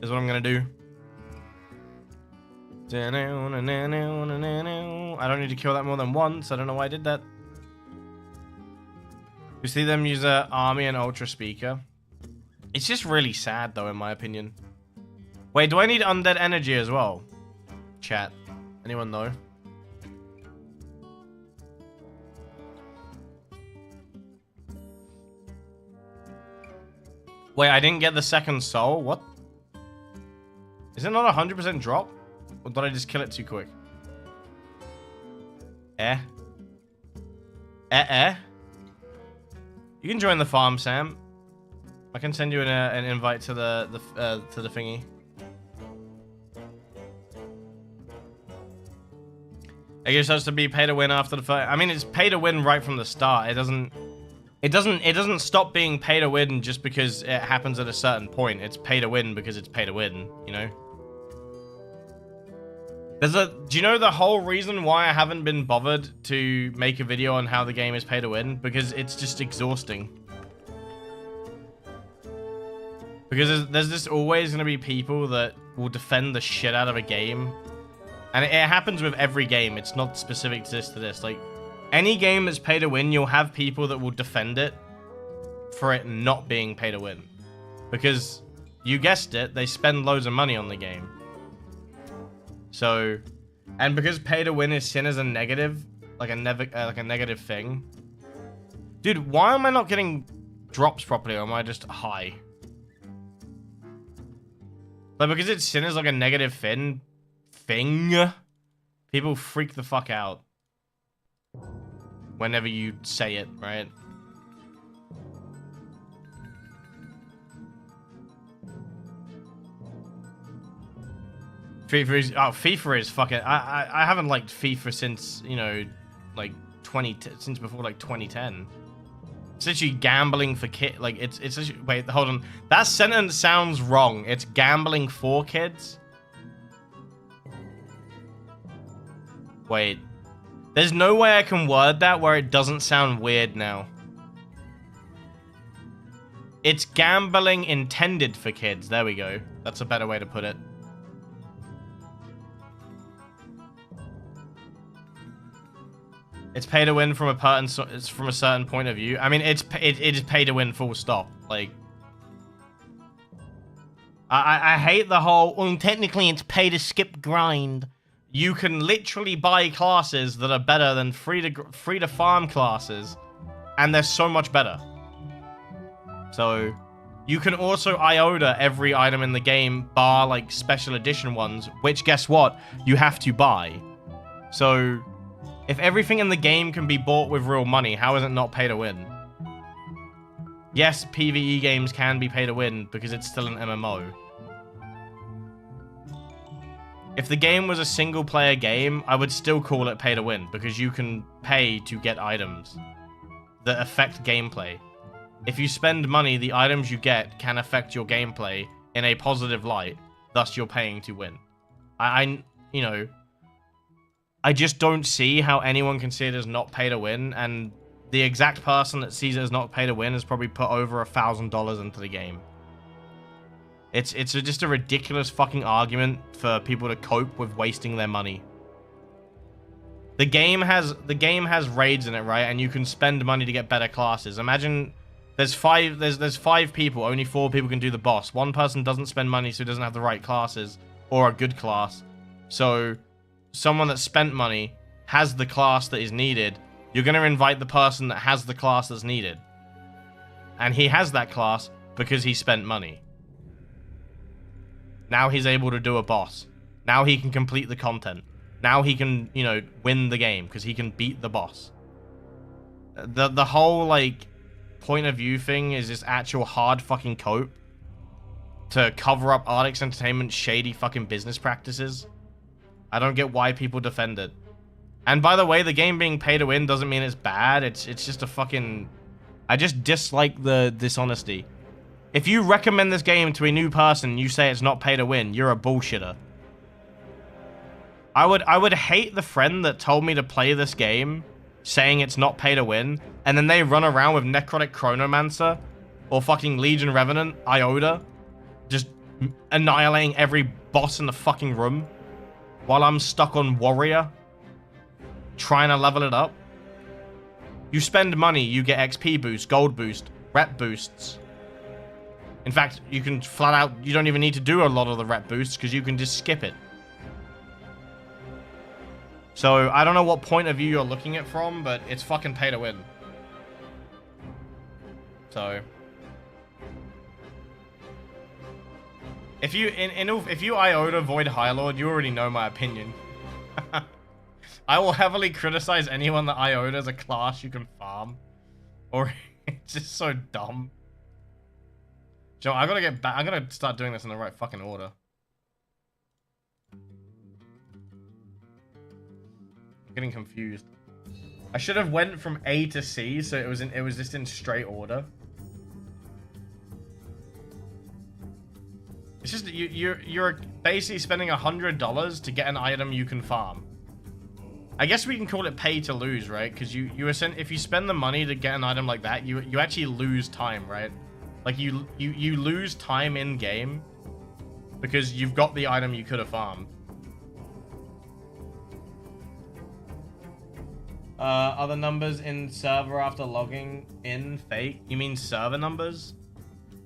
Is what I'm gonna do. I don't need to kill that more than once. I don't know why I did that. You see them use a army and ultra speaker. It's just really sad though, in my opinion. Wait, do I need undead energy as well? Chat. Anyone know? Wait, I didn't get the second soul? What? Is it not 100% drop? Or did I just kill it too quick? You can join the farm, Sam. I can send you an invite to the thingy. I guess it has to be pay to win after the fight. I mean, it's pay to win right from the start. It doesn't stop being pay to win just because it happens at a certain point. It's pay to win because it's pay to win, you know? Do you know the whole reason why I haven't been bothered to make a video on how the game is pay to win? Because it's just exhausting. Because there's just always going to be people that will defend the shit out of a game. And it happens with every game. It's not specific to this. Like, any game that's pay to win, you'll have people that will defend it for it not being pay to win. Because, you guessed it, they spend loads of money on the game. So, and because pay to win is seen as a negative, like a negative thing. Dude, why am I not getting drops properly, or am I just high? Like, because it's seen as like a negative thing, people freak the fuck out whenever you say it, right? FIFA is fucking. I haven't liked FIFA since, you know, like since before like 2010. It's literally gambling for kids. Like it's literally, wait, hold on. That sentence sounds wrong. It's gambling for kids. Wait, there's no way I can word that where it doesn't sound weird now. It's gambling intended for kids. There we go. That's a better way to put it. It's pay to win from a certain point of view. I mean, it is pay to win, full stop. Like, I hate the whole. Well, technically, it's pay to skip grind. You can literally buy classes that are better than free to farm classes, and they're so much better. So, you can also IOTA every item in the game, bar like special edition ones, which guess what? You have to buy. So, if everything in the game can be bought with real money, how is it not pay to win? Yes, PvE games can be pay to win because it's still an MMO. If the game was a single player game, I would still call it pay to win because you can pay to get items that affect gameplay. If you spend money, the items you get can affect your gameplay in a positive light, thus you're paying to win. You know, I just don't see how anyone can see it as not pay to win, and the exact person that sees it as not pay to win has probably put over $1,000 into the game. It's just a ridiculous fucking argument for people to cope with wasting their money. The game has raids in it, right? And you can spend money to get better classes. Imagine there's five people, only 4 people can do the boss. One person doesn't spend money, so he doesn't have the right classes or a good class. So someone that spent money has the class that is needed. You're going to invite the person that has the class that's needed. And he has that class because he spent money. Now he's able to do a boss. Now he can complete the content. Now he can, you know, win the game because he can beat the boss. The whole, like, point of view thing is this actual hard fucking cope to cover up Ardix Entertainment's shady fucking business practices. I don't get why people defend it. And by the way, the game being pay to win doesn't mean it's bad. It's just a fucking... I just dislike the dishonesty. If you recommend this game to a new person and you say it's not pay to win, you're a bullshitter. I would hate the friend that told me to play this game saying it's not pay to win, and then they run around with Necrotic Chronomancer or fucking Legion Revenant, Iota, just annihilating every boss in the fucking room while I'm stuck on Warrior trying to level it up. You spend money, you get XP boost, gold boost, rep boosts. In fact, you can flat out, you don't even need to do a lot of the rep boosts because you can just skip it. So, I don't know what point of view you're looking at from, but it's fucking pay to win. So, if you Iota Void High Lord, you already know my opinion. I will heavily criticize anyone that Iota is a class you can farm. Or it's just so dumb. Joe, I gotta get back. I gotta start doing this in the right fucking order. I'm getting confused. I should have went from A to C, so it was just in straight order. It's just you're basically spending $100 to get an item you can farm. I guess we can call it pay to lose, right? Because if you spend the money to get an item like that, you actually lose time, right? Like you lose time in game because you've got the item you could have farmed. Are the numbers in server after logging in fake? You mean server numbers?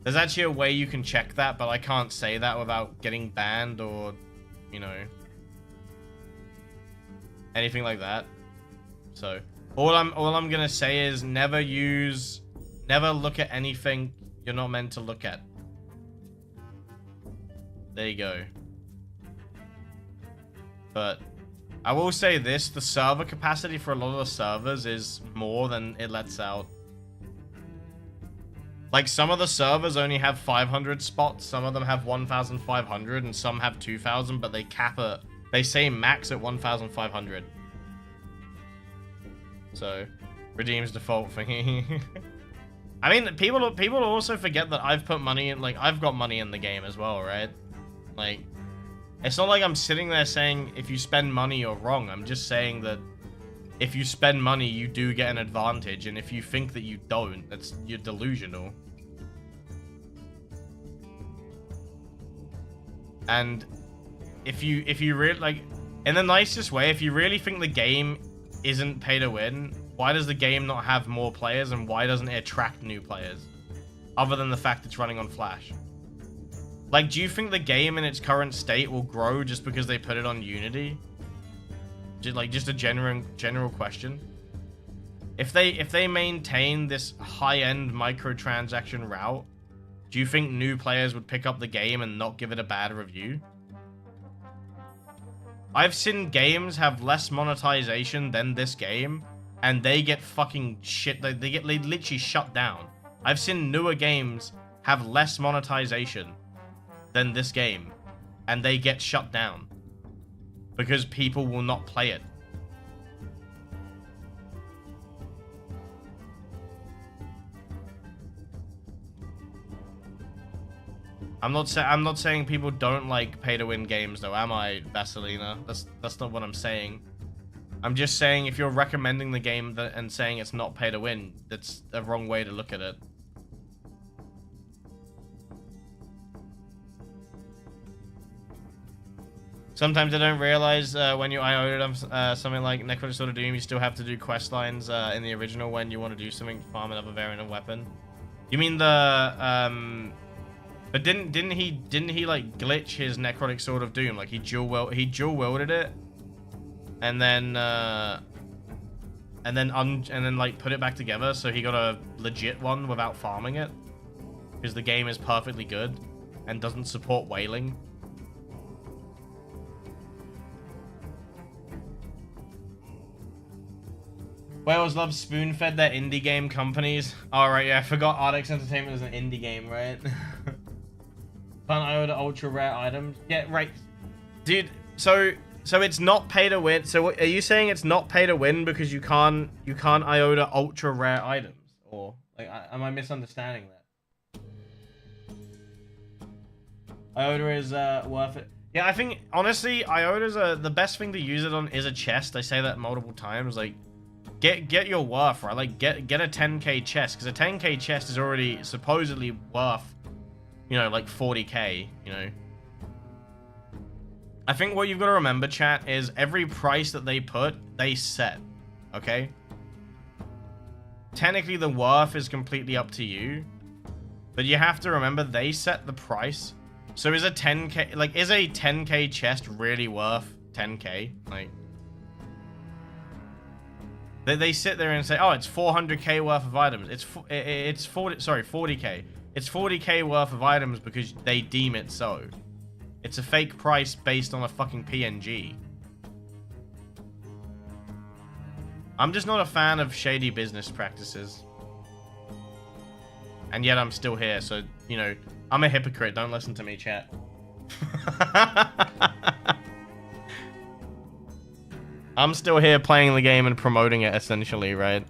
There's actually a way you can check that, but I can't say that without getting banned or, you know, anything like that. So all I'm gonna say is never look at anything you're not meant to look at. There you go. But I will say this, the server capacity for a lot of the servers is more than it lets out. Like, some of the servers only have 500 spots, some of them have 1,500, and some have 2,000, but they cap it. They say max at 1,500. So, redeems default thingy. I mean, people also forget that I've put money in, like, I've got money in the game as well, right? Like, it's not like I'm sitting there saying if you spend money you're wrong. I'm just saying that if you spend money you do get an advantage, and if you think that you don't, you're delusional. And if you really, like, in the nicest way, if you really think the game isn't pay to win, why does the game not have more players, and why doesn't it attract new players? Other than the fact it's running on Flash. Like, do you think the game in its current state will grow just because they put it on Unity? Just a general question. If they maintain this high-end microtransaction route, do you think new players would pick up the game and not give it a bad review? I've seen games have less monetization than this game, and they get fucking shit. They literally shut down. I've seen newer games have less monetization than this game, and they get shut down because people will not play it. I'm not saying people don't like pay to win games though, am I, Vaselina? That's not what I'm saying. I'm just saying if you're recommending the game and saying it's not pay to win, that's the wrong way to look at it. Sometimes I don't realize when you IO'd them something like Necrotic Sword of Doom, you still have to do quest lines in the original when you want to do something, farm another variant of weapon. You mean the but didn't he like glitch his Necrotic Sword of Doom? Like he dual wielded it, and then like put it back together, so he got a legit one without farming it, because the game is perfectly good and doesn't support whaling. Whales love spoon-fed their indie game companies. Alright, yeah, I forgot Ardex Entertainment is an indie game, right? Can't IOTA ultra rare items? Yeah, right. Dude, so it's not pay to win. So are you saying it's not pay to win because you can't IOTA ultra rare items? Or like am I misunderstanding that? IOTA is worth it. Yeah, I think honestly IOTA's the best thing to use it on is a chest. I say that multiple times. Like get your worth, right? Like get a 10k chest, because a 10k chest is already supposedly worth, you know, like 40k, you know. I think what you've got to remember, chat, is every price that they put, they set, okay? Technically, the worth is completely up to you, but you have to remember they set the price. So is a 10k, like, is a 10k chest really worth 10k? Like, they sit there and say, oh, it's 400k worth of items. It's 40k. It's 40k worth of items because they deem it so. It's a fake price based on a fucking PNG. I'm just not a fan of shady business practices. And yet I'm still here, so, you know, I'm a hypocrite. Don't listen to me, chat. I'm still here playing the game and promoting it, essentially, right?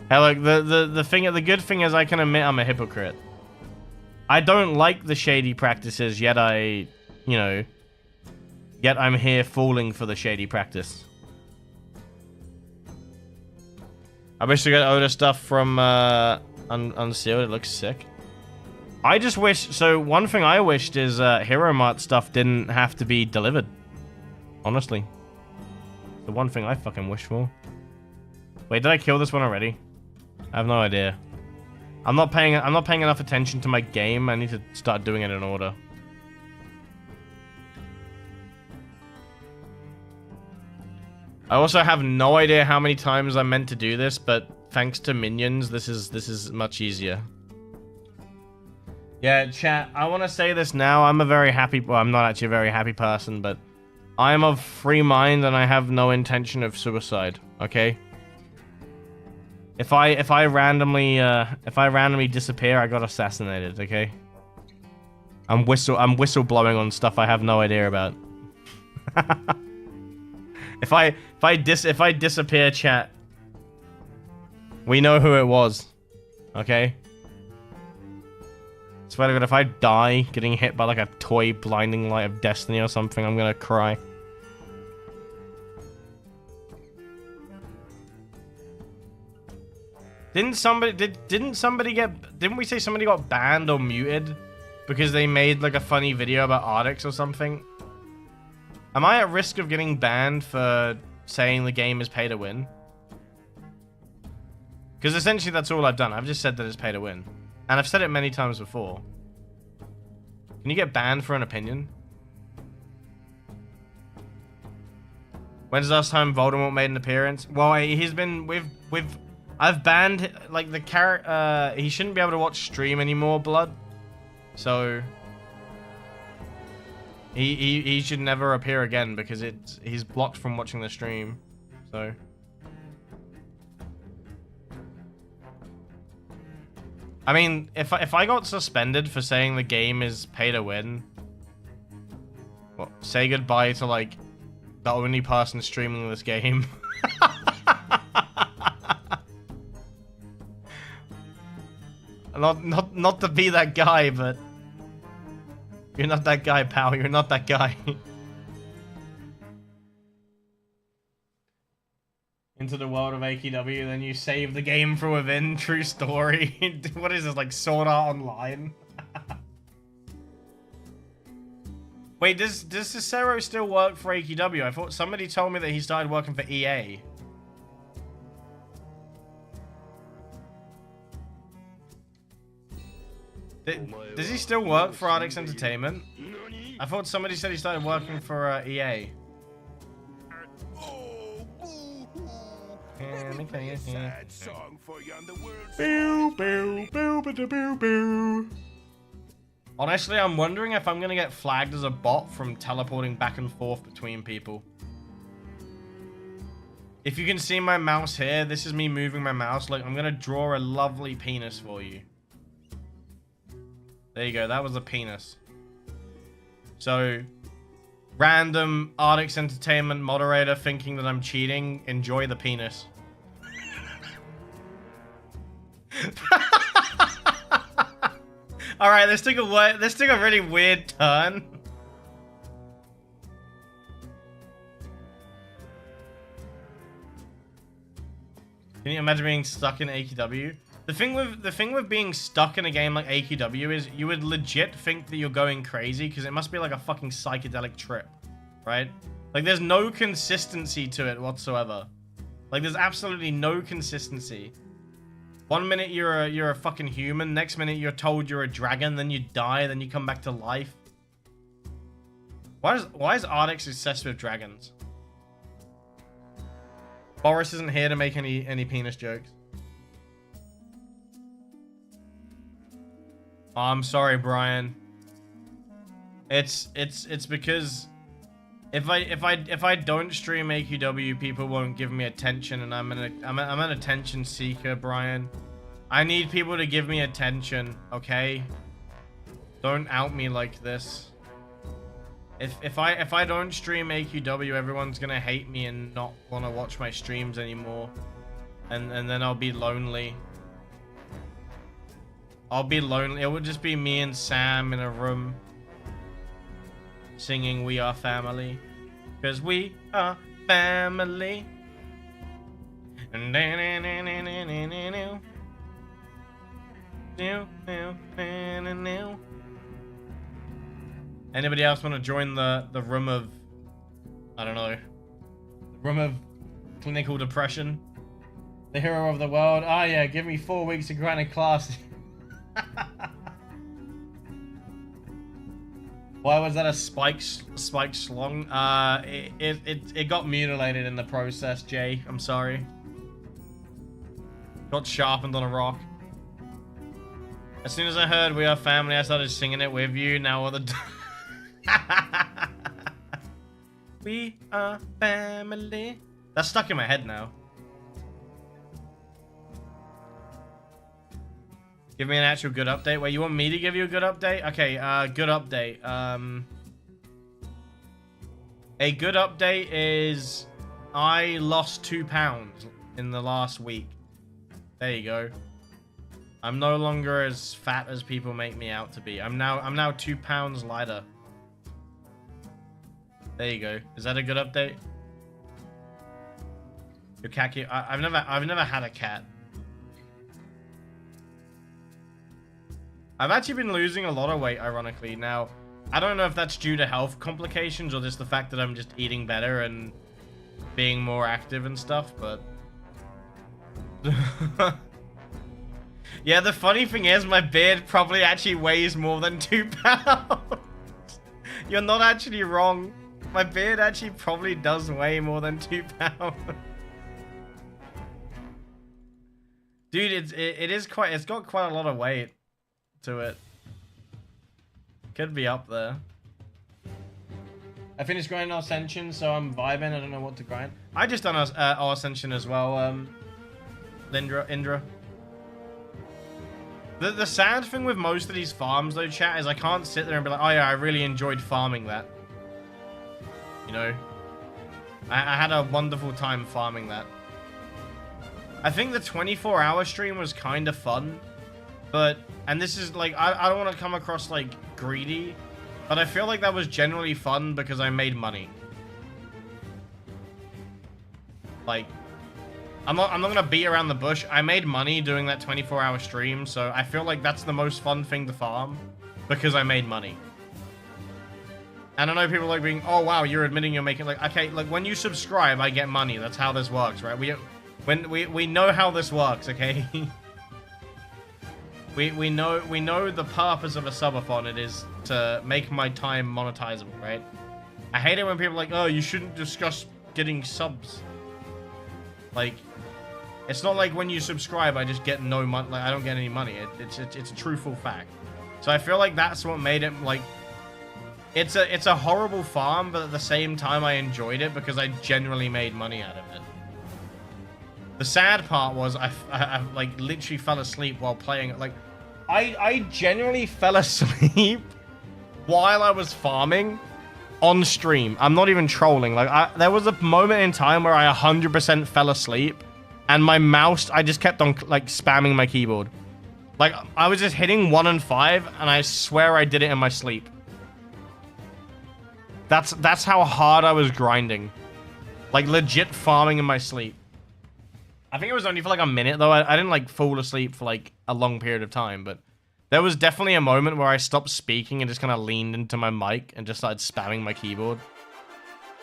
Hey, look, the good thing is I can admit I'm a hypocrite. I don't like the shady practices, yet yet I'm here falling for the shady practice. I wish I got Oda stuff from Unsealed. It looks sick. I just wish... So, one thing I wished is Hero Mart stuff didn't have to be delivered. Honestly. The one thing I fucking wish for. Wait, did I kill this one already? I have no idea. I'm not paying enough attention to my game. I need to start doing it in order. I also have no idea how many times I'm meant to do this, but thanks to minions, this is much easier. Yeah, chat, I want to say this now. I'm a very happy... Well, I'm not actually a very happy person, but I am of free mind and I have no intention of suicide, okay? If I randomly disappear, I got assassinated, okay? I'm whistleblowing on stuff I have no idea about. If I disappear, chat, we know who it was, okay? Swear to God, if I die getting hit by like a toy blinding light of destiny or something, I'm gonna cry. Didn't we say somebody got banned or muted because they made like a funny video about Ardix or something? Am I at risk of getting banned for saying the game is pay to win? Because essentially that's all I've done. I've just said that it's pay to win. And I've said it many times before. Can you get banned for an opinion? When's the last time Voldemort made an appearance? Well, he's been I've banned like the character. He shouldn't be able to watch stream anymore, Blood. So he should never appear again because he's blocked from watching the stream. So I mean, if I got suspended for saying the game is pay to win, well, say goodbye to like the only person streaming this game. Not to be that guy, but you're not that guy, pal. You're not that guy. Into the world of AQW, then you save the game from within. True story. What is this, like Sword Art Online? Wait, does Cicero still work for AQW? I thought somebody told me that he started working for EA. Does he still work for Ardix Entertainment? I thought somebody said he started working for EA. Honestly, I'm wondering if I'm gonna get flagged as a bot from teleporting back and forth between people. If you can see my mouse here, this is me moving my mouse. Like, I'm gonna draw a lovely penis for you. There you go, that was a penis. So, random Ardix Entertainment moderator thinking that I'm cheating, enjoy the penis. Alright, this took a really weird turn. Can you imagine being stuck in AQW? The thing with being stuck in a game like AQW is you would legit think that you're going crazy because it must be like a fucking psychedelic trip, right? Like there's no consistency to it whatsoever. Like there's absolutely no consistency. One minute you're a fucking human, next minute you're told you're a dragon, then you die, then you come back to life. Why is Ardix obsessed with dragons? Boris isn't here to make any penis jokes. Oh, I'm sorry, Brian. It's because if I don't stream AQW, people won't give me attention, and I'm an attention seeker, Brian. I need people to give me attention, okay? Don't out me like this. If I don't stream AQW, everyone's gonna hate me and not want to watch my streams anymore, and then I'll be lonely. I'll be lonely. It would just be me and Sam in a room singing "We Are Family," because we are family. Anybody else want to join the room of I don't know. The room of clinical depression. The hero of the world. Oh yeah, give me 4 weeks of grinding class. Why was that a spike slong? It got mutilated in the process, Jay. I'm sorry. Got sharpened on a rock. As soon as I heard "We Are Family," I started singing it with you. Now all the we are family. That's stuck in my head now. Give me an actual good update. Wait, you want me to give you a good update? Okay, good update. A good update is I lost 2 pounds in the last week. There you go. I'm no longer as fat as people make me out to be. I'm now 2 pounds lighter. There you go. Is that a good update? Your cat. I've never had a cat. I've actually been losing a lot of weight, ironically. Now, I don't know if that's due to health complications or just the fact that I'm just eating better and being more active and stuff, but... Yeah, the funny thing is, my beard probably actually weighs more than 2 pounds. You're not actually wrong. My beard actually probably does weigh more than 2 pounds. Dude, it's got quite a lot of weight to it. Could be up there. I finished grinding Ascension, so I'm vibing. I don't know what to grind. I just done Ascension as well, Indra. The sad thing with most of these farms, though, chat, is I can't sit there and be like, oh yeah, I really enjoyed farming that. You know? I had a wonderful time farming that. I think the 24-hour stream was kind of fun, but... And this is, like, I don't want to come across, like, greedy, but I feel like that was generally fun because I made money. Like, I'm not gonna beat around the bush. I made money doing that 24-hour stream, so I feel like that's the most fun thing to farm because I made money. And I know people like being, oh wow, you're admitting you're making, like, okay, like when you subscribe, I get money. That's how this works, right? We know how this works, okay? We know the purpose of a subathon. It is to make my time monetizable, right? I hate it when people are like, oh, you shouldn't discuss getting subs. Like, it's not like when you subscribe, I just get no money. Like, I don't get any money. It's a truthful fact. So I feel like that's what made it, like, it's a horrible farm, but at the same time, I enjoyed it because I genuinely made money out of it. The sad part was I like literally fell asleep while playing it. Like, I genuinely fell asleep while I was farming on stream. I'm not even trolling. Like, there was a moment in time where I 100% fell asleep, and my mouse, I just kept on like spamming my keyboard. Like, I was just hitting 1 and 5, and I swear I did it in my sleep. That's how hard I was grinding. Like, legit farming in my sleep. I think it was only for like a minute, though. I didn't like fall asleep for like a long period of time, but there was definitely a moment where I stopped speaking and just kind of leaned into my mic and just started spamming my keyboard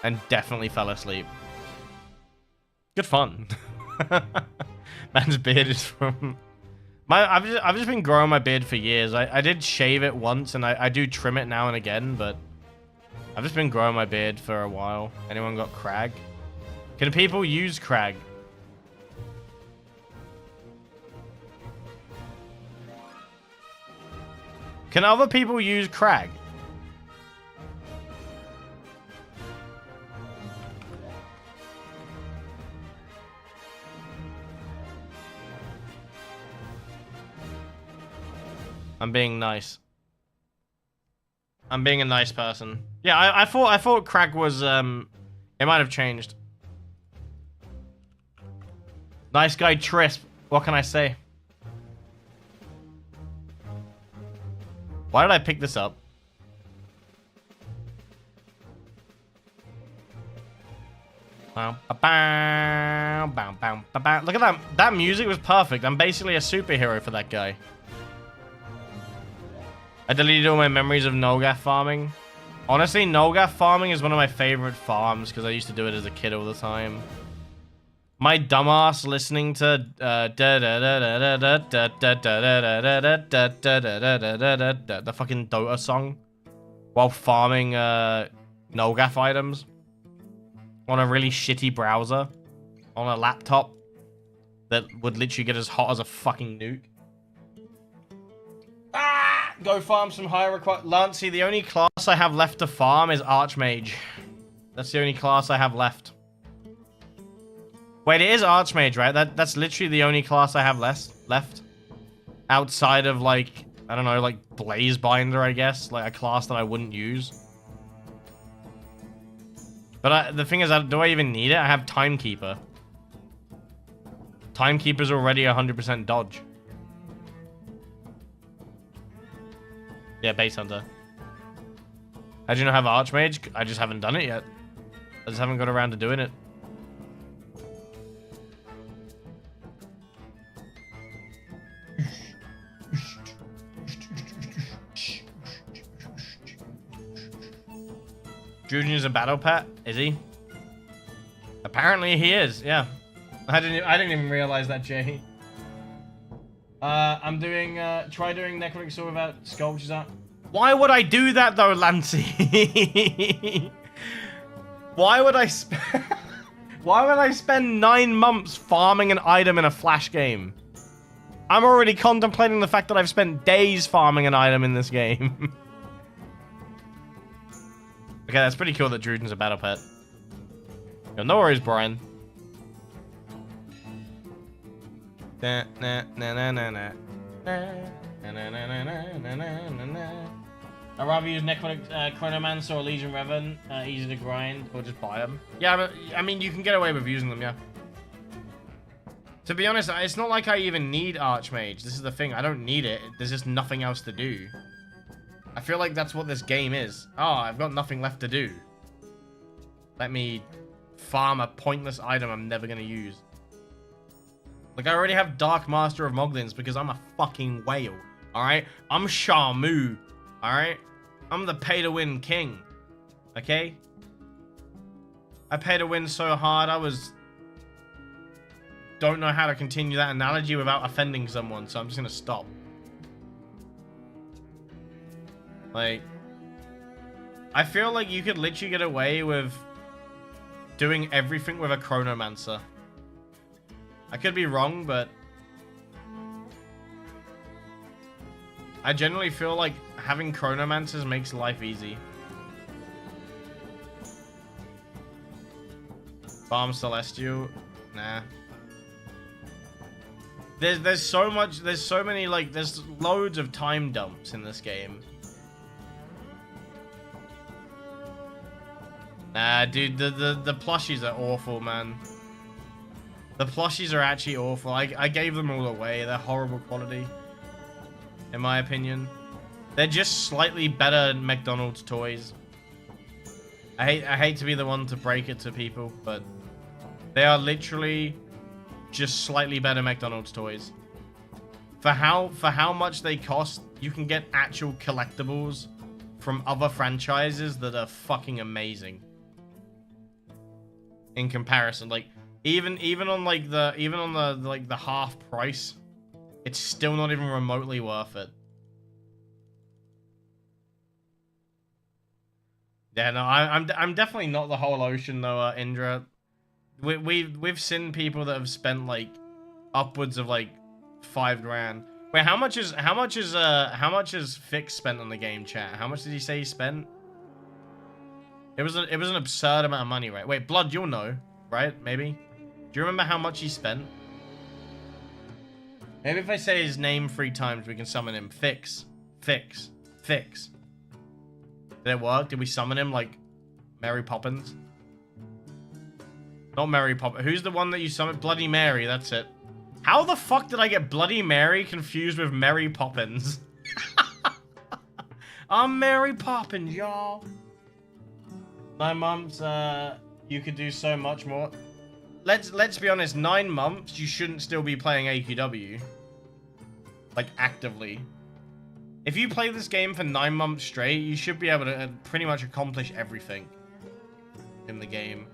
and definitely fell asleep. Good fun. Man's beard is from... I've just been growing my beard for years. I did shave it once, and I do trim it now and again, but I've just been growing my beard for a while. Anyone got crag? Can people use crag? Can other people use crag? I'm being nice. I'm being a nice person. Yeah, I thought crag was it might have changed. Nice guy Trisp. What can I say? Why did I pick this up? Look at that. That music was perfect. I'm basically a superhero for that guy. I deleted all my memories of Nolgath farming. Honestly, Nolgath farming is one of my favorite farms because I used to do it as a kid all the time. My dumbass listening to the fucking Dota song while farming Nolgath items on a really shitty browser on a laptop that would literally get as hot as a fucking nuke. Ah! Go farm some higher require. Lancey, the only class I have left to farm is Archmage. That's the only class I have left. Wait, it is Archmage, right? That's literally the only class I have left. Outside of, like, I don't know, like Blazebinder, I guess. Like, a class that I wouldn't use. But the thing is, do I even need it? I have Timekeeper. Timekeeper's already 100% dodge. Yeah, Base Hunter. How do you not have Archmage? I just haven't done it yet. I just haven't got around to doing it. Junior's a battle pet, is he? Apparently he is, yeah. I didn't even realize that, Jay. I'm doing, try doing Necrotic Sword without sculptures up. Why would I do that though, Lancey? Why would I spend 9 months farming an item in a Flash game? I'm already contemplating the fact that I've spent days farming an item in this game. Okay, that's pretty cool that Druden's a battle pet. Yo, no worries, Brian. I'd rather use Necrotic Chronomancer or Legion Revan, easy to grind, or just buy them. Yeah, but, I mean, you can get away with using them, yeah. To be honest, it's not like I even need Archmage. This is the thing, I don't need it. There's just nothing else to do. I feel like that's what this game is. Oh, I've got nothing left to do. Let me farm a pointless item I'm never gonna use. Like, I already have Dark Master of Moglins because I'm a fucking whale, alright? I'm Shamu, alright? I'm the pay-to-win king, okay? I pay to win so hard, don't know how to continue that analogy without offending someone, so I'm just gonna stop. Like, I feel like you could literally get away with doing everything with a Chronomancer. I could be wrong, but I generally feel like having Chronomancers makes life easy. Farm Celestial? Nah. There's so many, like, there's loads of time dumps in this game. Nah, dude, the plushies are awful, man. The plushies are actually awful. I gave them all away. They're horrible quality, in my opinion. They're just slightly better McDonald's toys. I hate to be the one to break it to people, but they are literally just slightly better McDonald's toys. For how much they cost, you can get actual collectibles from other franchises that are fucking amazing. In comparison, like even on the half price, it's still not even remotely worth it. Yeah, no, I'm definitely not the whole ocean though, Indra. We've seen people that have spent like upwards of like $5,000. Wait, how much is Fix spent on the game, chat? How much did he say he spent? It was an absurd amount of money, right? Wait, Blood, you'll know, right? Maybe. Do you remember how much he spent? Maybe if I say his name 3 times, we can summon him. Fix. Fix. Fix. Did it work? Did we summon him like Mary Poppins? Not Mary Poppins. Who's the one that you summoned? Bloody Mary, that's it. How the fuck did I get Bloody Mary confused with Mary Poppins? I'm Mary Poppins, y'all. 9 months, you could do so much more. Let's be honest, 9 months, you shouldn't still be playing AQW. Like, actively. If you play this game for 9 months straight, you should be able to pretty much accomplish everything in the game.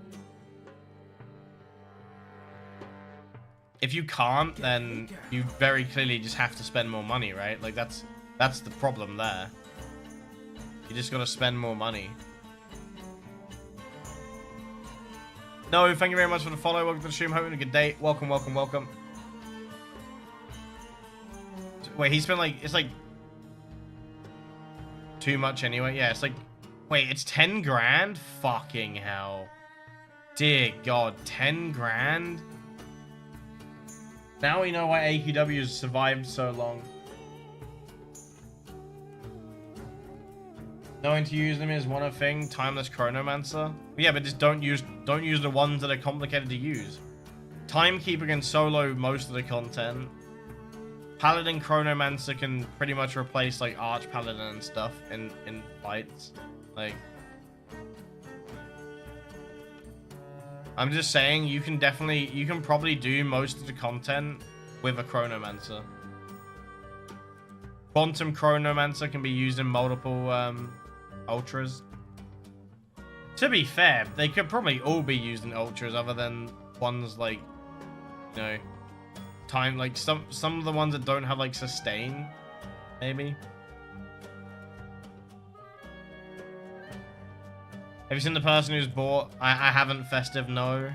If you can't, then you very clearly just have to spend more money, right? Like, that's the problem there. You just gotta spend more money. No, thank you very much for the follow. Welcome to the stream. Hoping a good day. Welcome, welcome, welcome. Wait, he spent like, it's like too much anyway. Yeah, it's like, wait, it's 10 grand? Fucking hell. Dear God, 10 grand? Now we know why AQW has survived so long. Knowing to use them is one thing. Timeless Chronomancer. Yeah, but just don't use the ones that are complicated to use. Timekeeper can solo most of the content. Paladin Chronomancer can pretty much replace like Arch Paladin and stuff in fights. Like, I'm just saying you can probably do most of the content with a Chronomancer. Quantum Chronomancer can be used in multiple ultras. To be fair, they could probably all be used in ultras other than ones like, you know, time, like some of the ones that don't have like sustain, maybe. Have you seen the person who's bought? I haven't, Festive, no.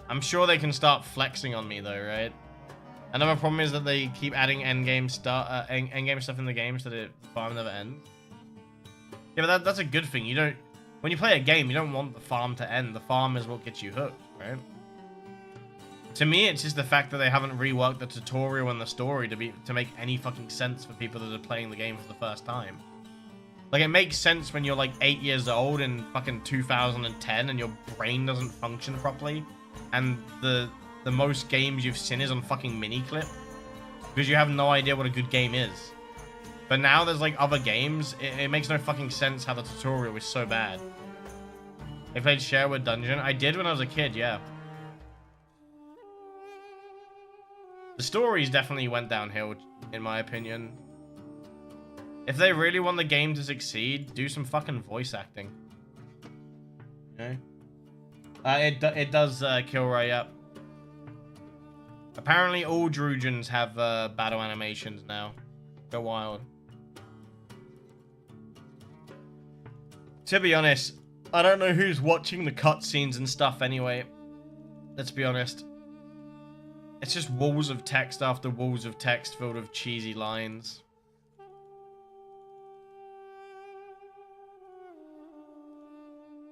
I'm sure they can start flexing on me though, right? Another problem is that they keep adding endgame stuff in the game so that the farm never ends. Yeah, but that's a good thing. You don't, when you play a game, you don't want the farm to end. The farm is what gets you hooked, right? To me, it's just the fact that they haven't reworked the tutorial and the story to make any fucking sense for people that are playing the game for the first time. Like, it makes sense when you're like 8 years old in fucking 2010 and your brain doesn't function properly, and the most games you've seen is on fucking mini-clip, because you have no idea what a good game is. But now there's like other games, it makes no fucking sense how the tutorial is so bad. I played Sherwood Dungeon. I did when I was a kid, yeah. The stories definitely went downhill, in my opinion. If they really want the game to succeed, do some fucking voice acting. Okay. It does kill Ray up. Apparently all Drugens have battle animations now. Go wild. To be honest, I don't know who's watching the cutscenes and stuff anyway. Let's be honest. It's just walls of text after walls of text filled with cheesy lines.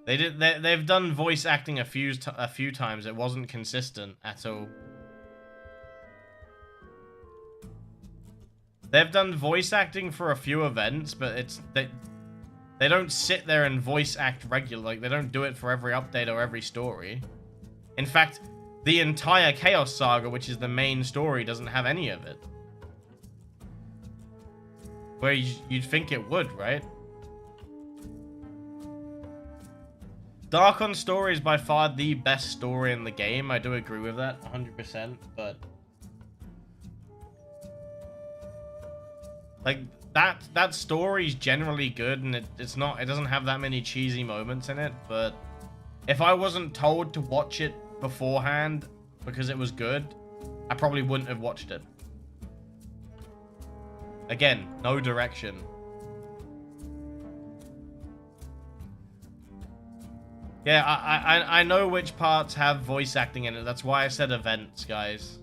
They've done voice acting a few times. It wasn't consistent at all. They've done voice acting for a few events, but they don't sit there and voice act regular. Like, they don't do it for every update or every story. In fact, the entire Chaos Saga, which is the main story, doesn't have any of it. Where you'd think it would, right? Darkon's story is by far the best story in the game. I do agree with that, 100%, but like, that story is generally good, and it doesn't have that many cheesy moments in it, but if I wasn't told to watch it beforehand because it was good, I probably wouldn't have watched it. Again, no direction. Yeah, I know which parts have voice acting in it. That's why I said events, guys.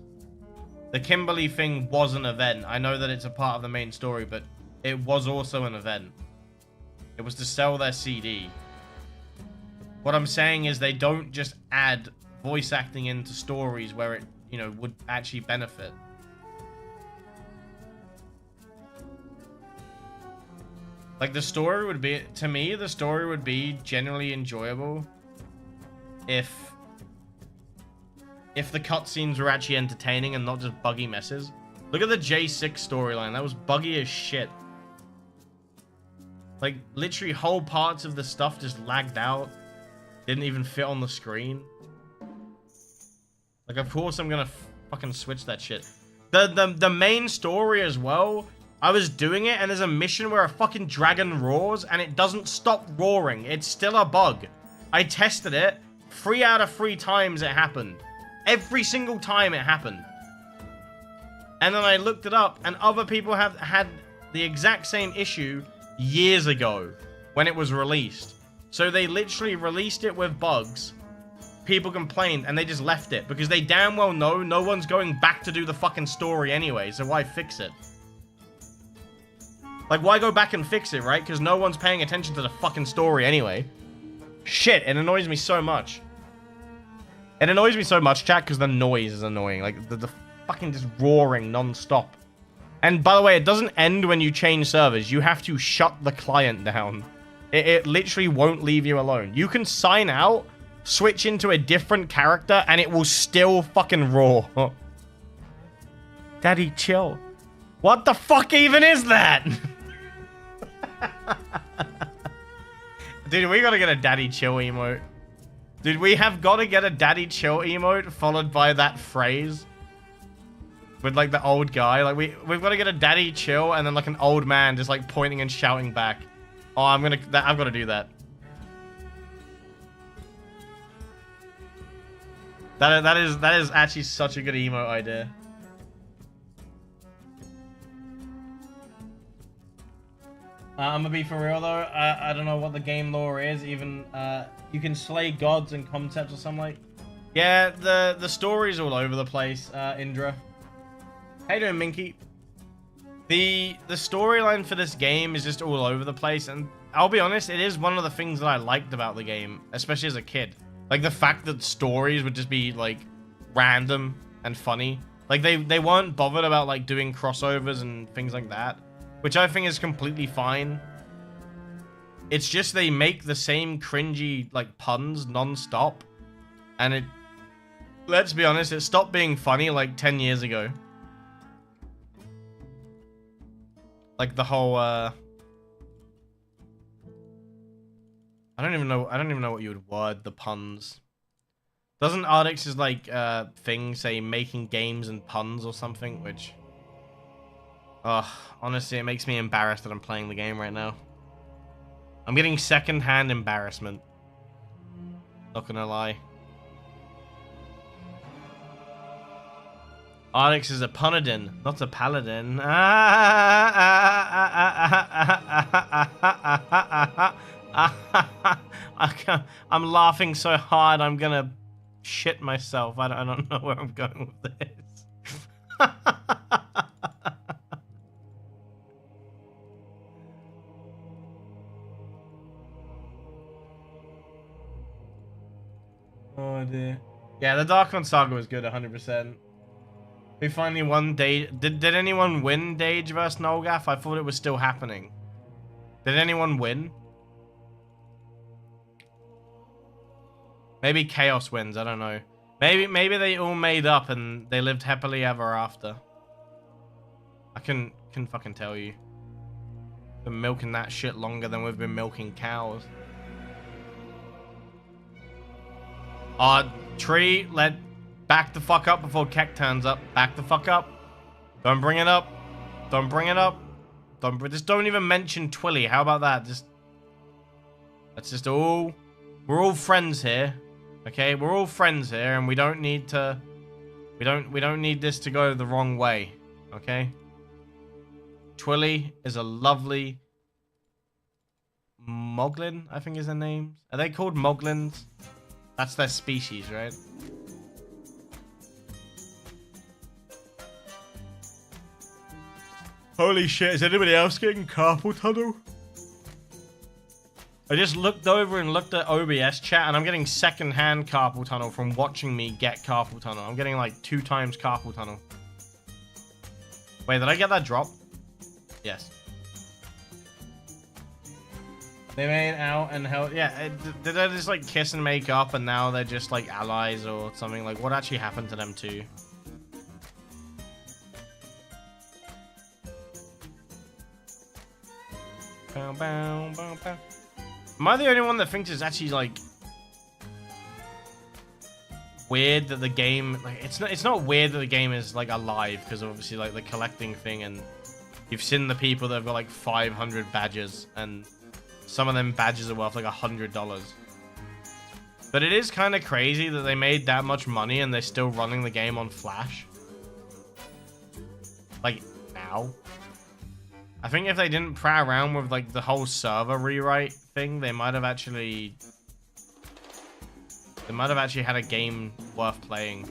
The Kimberly thing was an event. I know that it's a part of the main story, but it was also an event. It was to sell their CD. What I'm saying is they don't just add voice acting into stories where it, you know, would actually benefit. Like, the story would be, to me, the story would be generally enjoyable if the cutscenes were actually entertaining and not just buggy messes. Look at the J6 storyline. That was buggy as shit. Like, literally whole parts of the stuff just lagged out. Didn't even fit on the screen. Like, of course I'm gonna fucking switch that shit. The main story as well I was doing it, and there's a mission where a fucking dragon roars, and it doesn't stop roaring. It's still a bug. I tested it. 3 out of 3 times it happened. Every single time it happened. And then I looked it up, and other people have had the exact same issue years ago when it was released. So they literally released it with bugs. People complained, and they just left it because they damn well know no one's going back to do the fucking story anyway, so why fix it? Like, why go back and fix it, right? Because no one's paying attention to the fucking story anyway. Shit, it annoys me so much. It annoys me so much, chat, because the noise is annoying. Like, the fucking just roaring non-stop. And by the way, it doesn't end when you change servers. You have to shut the client down. It literally won't leave you alone. You can sign out, switch into a different character, and it will still fucking roar. Daddy, chill. What the fuck even is that? Dude, we gotta get a daddy chill emote. Dude, we have gotta get a daddy chill emote followed by that phrase. With like the old guy. Like we've gotta get a daddy chill and then like an old man just like pointing and shouting back. Oh, I've gotta do that. That is actually such a good emote idea. I'm gonna be for real though. I don't know what the game lore is. Even you can slay gods and concepts or something like. Yeah, the story's all over the place. Indra, how you doing, Minky? The storyline for this game is just all over the place, and I'll be honest, it is one of the things that I liked about the game, especially as a kid. Like the fact that stories would just be like random and funny. Like they weren't bothered about like doing crossovers and things like that. Which I think is completely fine. It's just they make the same cringy, like, puns non-stop. And it... Let's be honest, it stopped being funny, like, 10 years ago. Like, the whole, I don't even know what you would word the puns. Doesn't Ardix's, like, thing say making games and puns or something, which... Ugh, honestly, it makes me embarrassed that I'm playing the game right now. I'm getting second-hand embarrassment. Not gonna lie. Ardix is a punadin, not a paladin. I'm laughing so hard I'm gonna shit myself. I don't know where I'm going with this. Oh dear. Yeah, the Darkon Saga was good, 100%. We finally won Did anyone win Dage vs Nolgath? I thought it was still happening. Did anyone win? Maybe Chaos wins, I don't know. Maybe they all made up and they lived happily ever after. I can fucking tell you. Been milking that shit longer than we've been milking cows. Tree, back the fuck up before Keck turns up. Back the fuck up. Don't bring it up. Don't bring it up. Just don't even mention Twilly. How about that? That's just all. We're all friends here. Okay? We're all friends here, and we don't need to. We don't need this to go the wrong way. Okay? Twilly is a lovely Moglin, I think is their name. Are they called Moglins? That's their species, right? Holy shit, is anybody else getting carpal tunnel? I just looked over and looked at OBS chat, and I'm getting second-hand carpal tunnel from watching me get carpal tunnel. I'm getting like 2 times carpal tunnel. Wait, did I get that drop? Yes. They made out and held. Yeah, did they just like kiss and make up and now they're just like allies or something? Like, what actually happened to them too? Bow, bow, bow, bow. Am I the only one that thinks it's actually like weird that the game, like, it's not weird that the game is like alive, because obviously like the collecting thing and You've seen the people that have got like 500 badges, and some of them badges are worth like $100. But it is kind of crazy that they made that much money and they're still running the game on Flash. Like, now. I think if they didn't prat around with like the whole server rewrite thing, they might have actually had a game worth playing.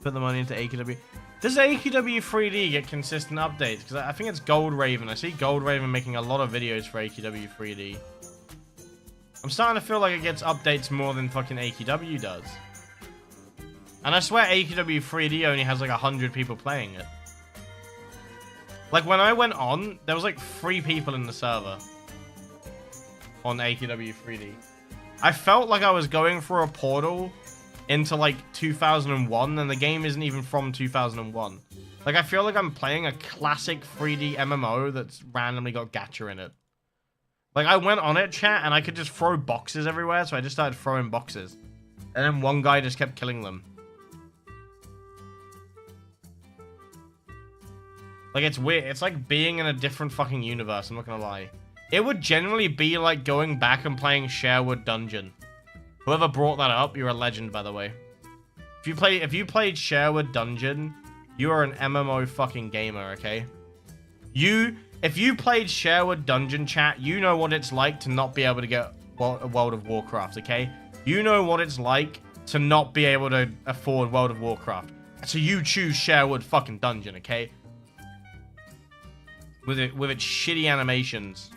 Put the money into AQW. Does AQW 3D get consistent updates? Because I think it's Gold Raven. I see Gold Raven making a lot of videos for AQW 3D. I'm starting to feel like it gets updates more than fucking AQW does. And I swear AQW 3D only has like 100 people playing it. Like when I went on, there was like 3 people in the server on AQW 3D. I felt like I was going through a portal into like 2001, and the game isn't even from 2001. Like I feel like I'm playing a classic 3D MMO that's randomly got gacha in it. Like I went on it, chat, and I could just throw boxes everywhere, so I just started throwing boxes. And then one guy just kept killing them. Like it's weird. It's like being in a different fucking universe, I'm not gonna lie. It would generally be like going back and playing Sherwood Dungeon. Whoever brought that up, you're a legend, by the way. If you played Sherwood Dungeon, you are an MMO fucking gamer, okay? If you played Sherwood Dungeon, chat, you know what it's like to not be able to get World of Warcraft, okay? You know what it's like to not be able to afford World of Warcraft. So you choose Sherwood fucking Dungeon, okay? With its shitty animations.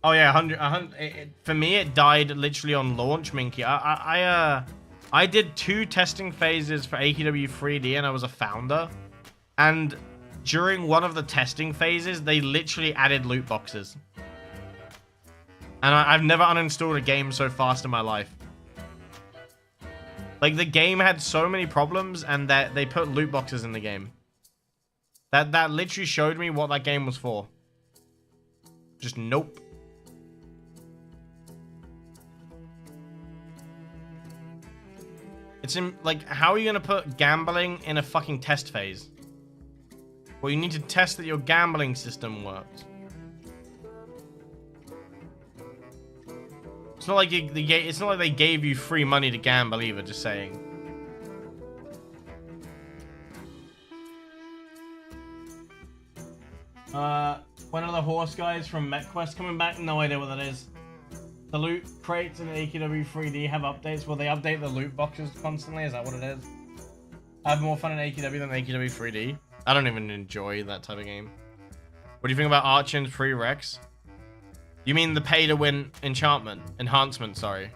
Oh yeah, 100 for me it died literally on launch, Minky. I did 2 testing phases for AQW 3D and I was a founder. And during one of the testing phases, they literally added loot boxes. And I've never uninstalled a game so fast in my life. Like the game had so many problems and that they put loot boxes in the game. That literally showed me what that game was for. Just nope. It's in, like, how are you gonna put gambling in a fucking test phase? Well, you need to test that your gambling system works. It's not like it's not like they gave you free money to gamble either, just saying. When are the horse guys from MechQuest coming back? No idea what that is. The loot crates in AQW 3D have updates. Will they update the loot boxes constantly? Is that what it is? I have more fun in AQW than AQW 3D. I don't even enjoy that type of game. What do you think about Archin's prereqs? You mean the pay-to-win enhancement, sorry.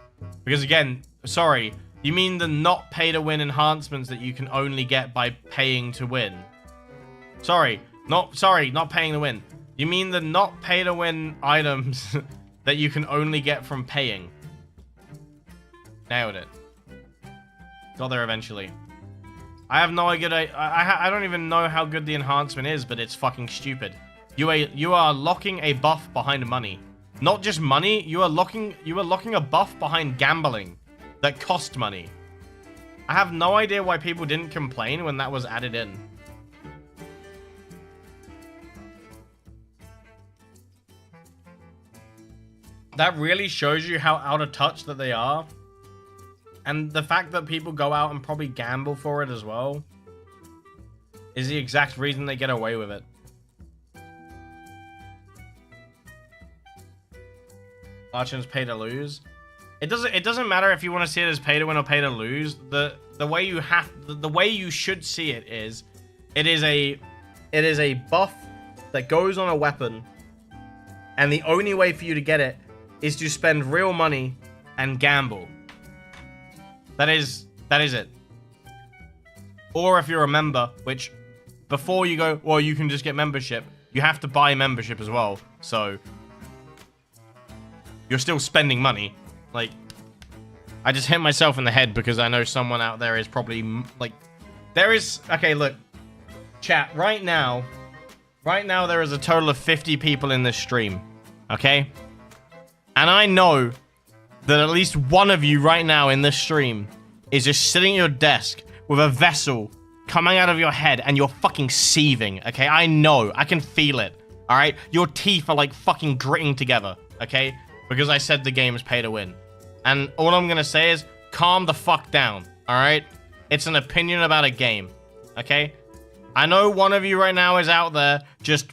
Because again, sorry, you mean the not pay-to-win enhancements that you can only get by paying to win. Sorry, not paying to win. You mean the not pay-to-win items that you can only get from paying. Nailed it. Got there eventually. I have no idea. I don't even know how good the enhancement is, but it's fucking stupid. You are locking a buff behind money. Not just money, you are locking a buff behind gambling that cost money. I have no idea why people didn't complain when that was added in. That really shows you how out of touch that they are. And the fact that people go out and probably gamble for it as well is the exact reason they get away with it. Archons pay to lose. It doesn't matter if you want to see it as pay to win or pay to lose. The way you should see it is a buff that goes on a weapon, and the only way for you to get it is to spend real money and gamble. That is it. Or if you're a member, which before you go, well, you can just get membership, you have to buy membership as well. So you're still spending money. Like, I just hit myself in the head because I know someone out there is probably like, okay, look, chat, right now there is a total of 50 people in this stream, okay? And I know that at least one of you right now in this stream is just sitting at your desk with a vessel coming out of your head and you're fucking seething, okay? I know. I can feel it, all right? Your teeth are like fucking gritting together, okay? Because I said the game is pay to win. And all I'm going to say is calm the fuck down, all right? It's an opinion about a game, okay? I know one of you right now is out there just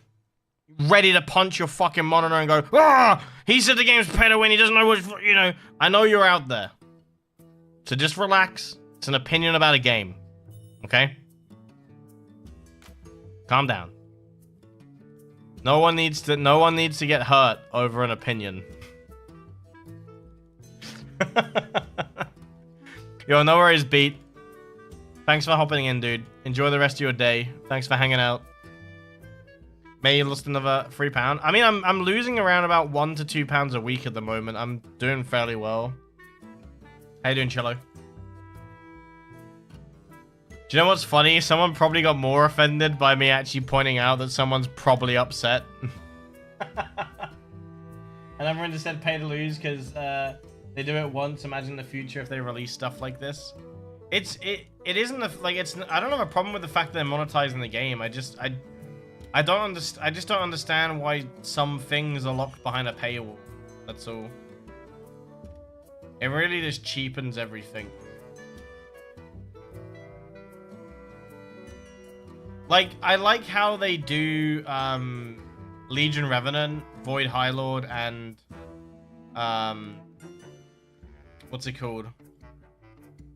ready to punch your fucking monitor and go, ah, he said the game's pay to win, he doesn't know what, you know. I know you're out there. So just relax. It's an opinion about a game, okay? Calm down. No one needs to get hurt over an opinion. Yo, no worries, Beat. Thanks for hopping in, dude. Enjoy the rest of your day. Thanks for hanging out. May you lost another £3. I mean, I'm losing around about £1 to £2 a week at the moment. I'm doing fairly well. How you doing, Cello? Do you know what's funny? Someone probably got more offended by me actually pointing out that someone's probably upset. And everyone just said pay to lose because they do it once. Imagine the future if they release stuff like this. It isn't like it's. I don't have a problem with the fact that they're monetizing the game. I just don't understand why some things are locked behind a paywall. That's all. It really just cheapens everything. Like, I like how they do Legion Revenant, Void High Lord, and what's it called?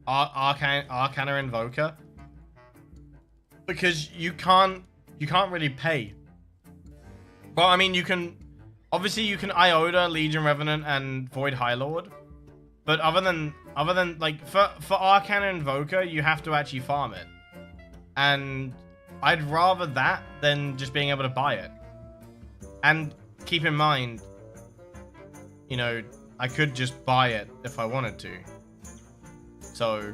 Arcana Invoker. Because you can't really pay. Well, I mean, you can obviously you can Iota, Legion Revenant, and Void High Lord. But other than like for Arcana Invoker, you have to actually farm it. And I'd rather that than just being able to buy it. And keep in mind, you know, I could just buy it if I wanted to. So,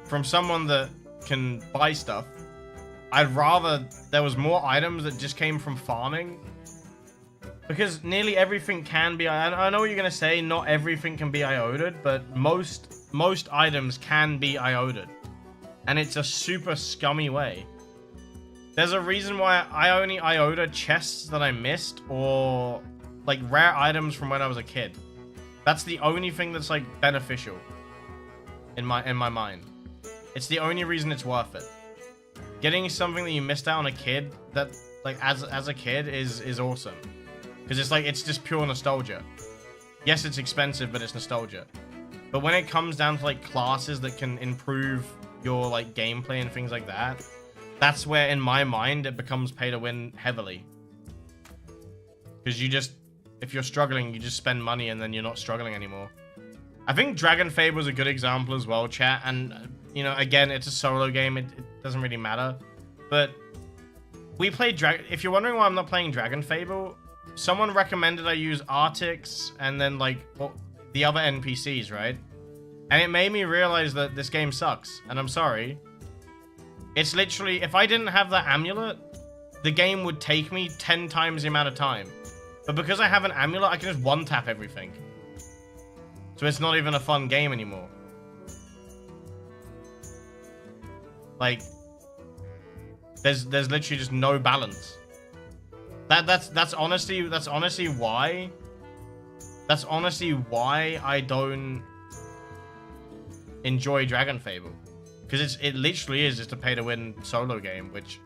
from someone that can buy stuff, I'd rather there was more items that just came from farming. Because nearly everything can be... I know what you're going to say, not everything can be IOTa'd, but most items can be IOTa'd. And it's a super scummy way. There's a reason why I only IOTA chests that I missed, or like rare items from when I was a kid. That's the only thing that's like beneficial in my mind. It's the only reason it's worth it. Getting something that you missed out on a kid, that like as a kid is awesome. Because it's like, it's just pure nostalgia. Yes, it's expensive, but it's nostalgia. But when it comes down to like classes that can improve your like gameplay and things like that, that's where in my mind it becomes pay to win heavily. Because you just, if you're struggling, you just spend money and then you're not struggling anymore. I think Dragon Fable was a good example as well, chat. And, you know, again, it's a solo game. It doesn't really matter. But we played if you're wondering why I'm not playing Dragon Fable, someone recommended I use Artix and then, like, well, the other NPCs, right? And it made me realize that this game sucks. And I'm sorry. It's literally, if I didn't have that amulet, the game would take me 10 times the amount of time. But because I have an amulet, I can just one-tap everything. So it's not even a fun game anymore. Like, there's literally just no balance. That's honestly why I don't enjoy Dragon Fable. Because it literally is just a pay-to-win solo game, which...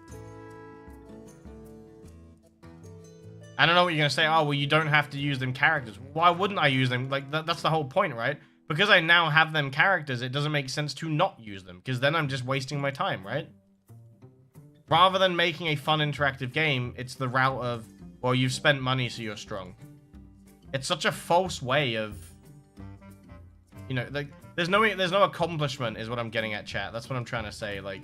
I don't know what you're going to say. Oh, well, you don't have to use them characters. Why wouldn't I use them? Like, that's the whole point, right? Because I now have them characters, it doesn't make sense to not use them. Because then I'm just wasting my time, right? Rather than making a fun interactive game, it's the route of, well, you've spent money, so you're strong. It's such a false way of... You know, like, there's no accomplishment is what I'm getting at, chat. That's what I'm trying to say, like...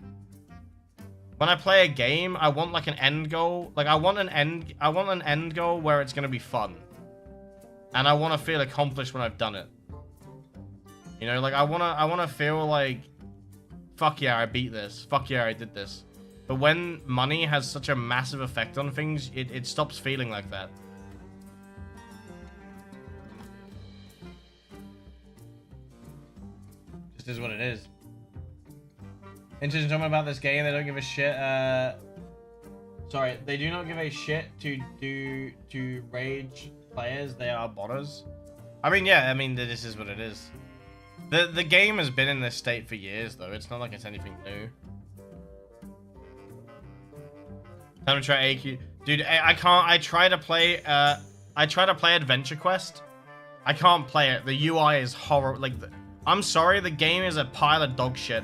When I play a game, I want like an end goal. Like I want an end goal where it's gonna be fun. And I wanna feel accomplished when I've done it. You know, like I wanna feel like, fuck yeah, I beat this. Fuck yeah, I did this. But when money has such a massive effect on things, it stops feeling like that. This is what it is. Interesting talking about this game. They don't give a shit. Sorry, they do not give a shit to rage players. They are botters. I mean, yeah. I mean, this is what it is. The game has been in this state for years, though. It's not like it's anything new. Time to try AQ. Dude, I can't. I try to play Adventure Quest. I can't play it. The UI is horrible. Like, I'm sorry, the game is a pile of dog shit.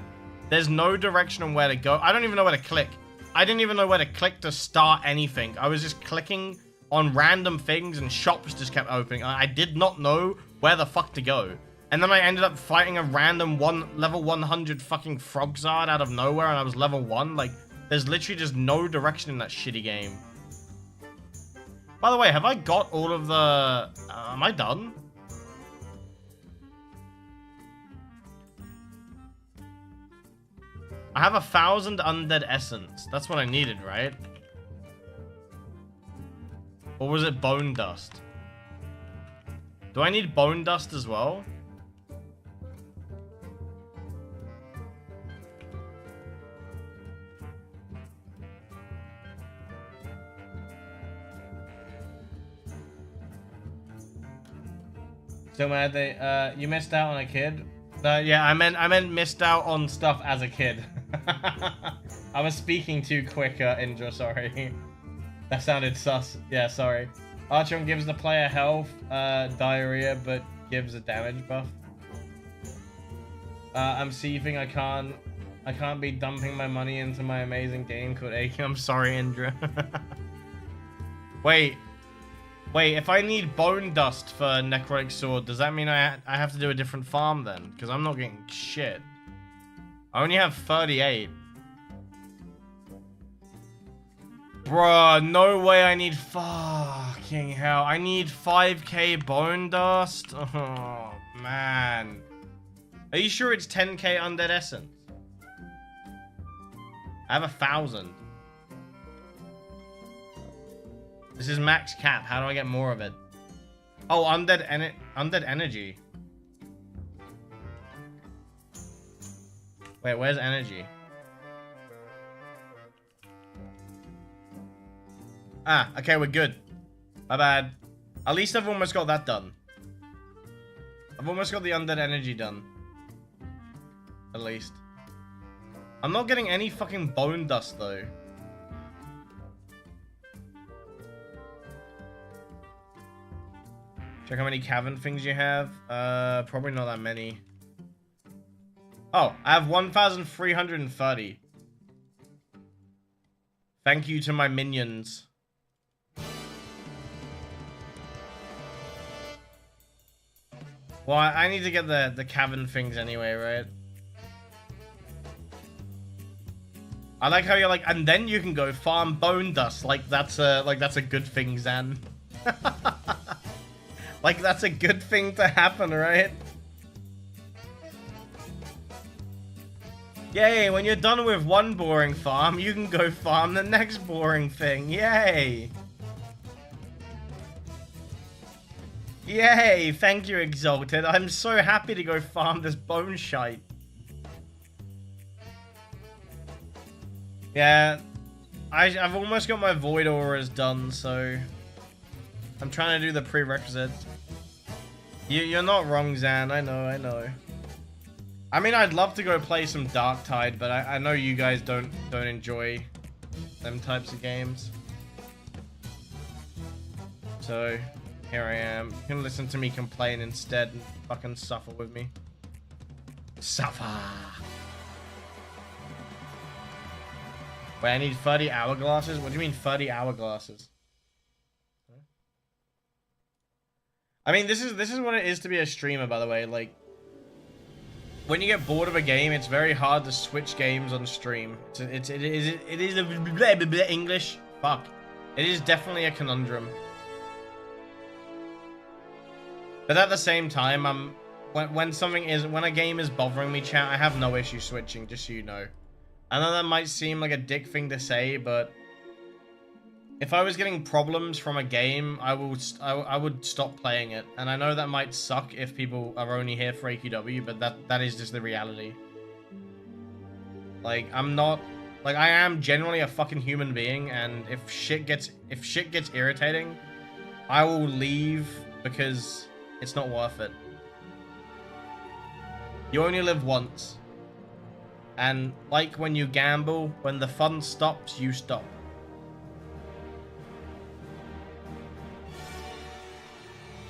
There's no direction on where to go. I don't even know where to click. I didn't even know where to click to start anything. I was just clicking on random things and shops just kept opening. I did not know where the fuck to go. And then I ended up fighting a random level 100 fucking Frogzard out of nowhere and I was level 1. Like, there's literally just no direction in that shitty game. By the way, have I got all of the... am I done? I have 1,000 undead essence. That's what I needed, right? Or was it bone dust? Do I need bone dust as well? So mad they you missed out on a kid. Yeah, I meant missed out on stuff as a kid. I was speaking too quick, Indra, sorry. That sounded sus. Yeah, sorry. Archon gives the player health, diarrhea, but gives a damage buff. I'm seething. I can't be dumping my money into my amazing game called Aiken. I'm sorry, Indra. Wait, if I need bone dust for Necrotic Sword, does that mean I have to do a different farm then? Because I'm not getting shit. I only have 38. Bruh, no way I need... Fucking hell. I need 5k bone dust? Oh, man. Are you sure it's 10k undead essence? I have 1,000. This is max cap. How do I get more of it? Oh, undead energy. Wait, where's energy? Ah, okay, we're good. My bad. At least I've almost got that done. I've almost got the undead energy done. At least. I'm not getting any fucking bone dust, though. Check how many cavern things you have. Probably not that many. Oh, I have 1,330. Thank you to my minions. Well, I need to get the cavern things anyway, right? I like how you're like, and then you can go farm bone dust. Like that's a good thing, Zan. Like that's a good thing to happen, right? Yay, when you're done with one boring farm, you can go farm the next boring thing. Yay! Yay, thank you, Exalted. I'm so happy to go farm this bone shite. Yeah, I've almost got my void auras done, so I'm trying to do the prerequisites. You're not wrong, Zan. I know. I mean, I'd love to go play some Darktide, but I know you guys don't enjoy them types of games. So here I am. You can listen to me complain instead and fucking suffer with me. Suffer. Wait, I need 30 hourglasses? What do you mean 30 hourglasses? I mean, this is what it is to be a streamer, by the way. Like, when you get bored of a game, it's very hard to switch games on stream. It is a blah, blah, blah, English. Fuck. It is definitely a conundrum. But at the same time, when a game is bothering me, chat, I have no issue switching, just so you know. I know that might seem like a dick thing to say, but If I was getting problems from a game, I would stop playing it. And I know that might suck if people are only here for AQW, but that is just the reality. Like, I'm not... Like, I am generally a fucking human being, and if shit gets irritating, I will leave because it's not worth it. You only live once. And like when you gamble, when the fun stops, you stop.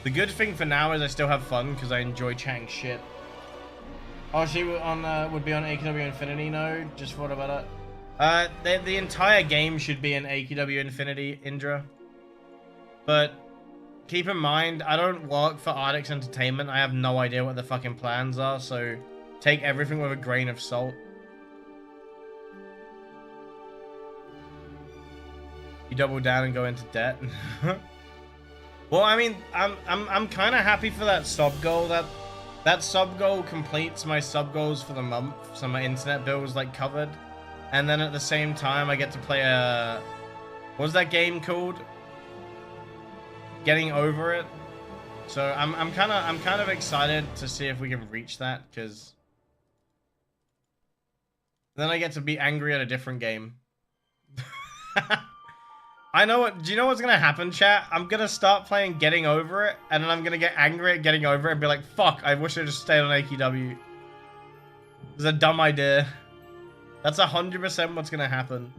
The good thing for now is I still have fun because I enjoy chatting shit. Oh, she would be on AQW Infinity node. Just thought about it. The entire game should be in AQW Infinity, Indra. But keep in mind, I don't work for Ardix Entertainment. I have no idea what the fucking plans are, so take everything with a grain of salt. You double down and go into debt. Well, I mean, I'm kind of happy for that sub goal. That sub goal completes my sub goals for the month, so my internet bill was like covered. And then at the same time, I get to play a... What was that game called? Getting Over It. So I'm kind of excited to see if we can reach that, because then I get to be angry at a different game. I know what. Do you know what's gonna happen, chat? I'm gonna start playing Getting Over It, and then I'm gonna get angry at Getting Over It and be like, "Fuck! I wish I just stayed on AQW." It's a dumb idea. That's 100% what's gonna happen.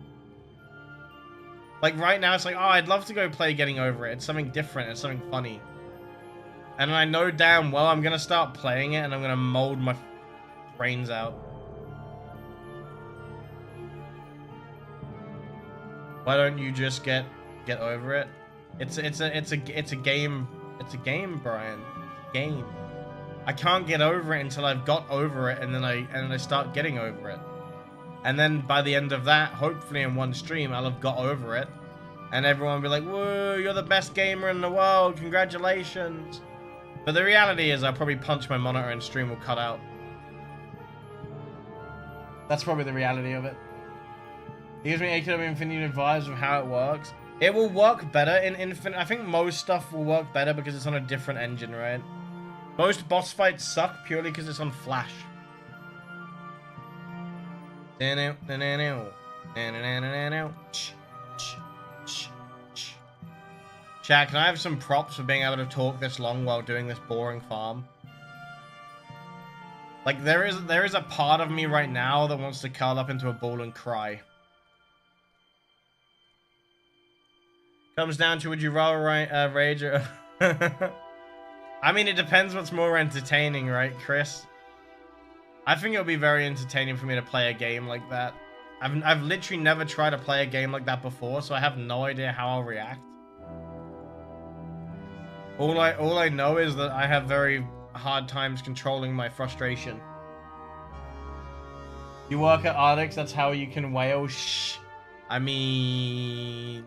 Like right now, it's like, oh, I'd love to go play Getting Over It. It's something different. It's something funny. And I know damn well I'm gonna start playing it, and I'm gonna mold my brains out. Why don't you just get over it? It's a game. It's a game, Brian. It's a game. I can't get over it until I've got over it, and then I start getting over it. And then by the end of that, hopefully in one stream, I'll have got over it, and everyone will be like, "Whoa, you're the best gamer in the world! Congratulations!" But the reality is, I'll probably punch my monitor and stream will cut out. That's probably the reality of it. It gives me AQW Infinity vibes of how it works. It will work better in Infinite. I think most stuff will work better because it's on a different engine, right? Most boss fights suck purely because it's on Flash. Chat, can I have some props for being able to talk this long while doing this boring farm? Like, there is a part of me right now that wants to curl up into a ball and cry. Comes down to, would you rather rage or... I mean, it depends what's more entertaining, right, Chris? I think it'll be very entertaining for me to play a game like that. I've literally never tried to play a game like that before, so I have no idea how I'll react. All I know is that I have very hard times controlling my frustration. You work at Ardix, that's how you can wail. Shh. I mean,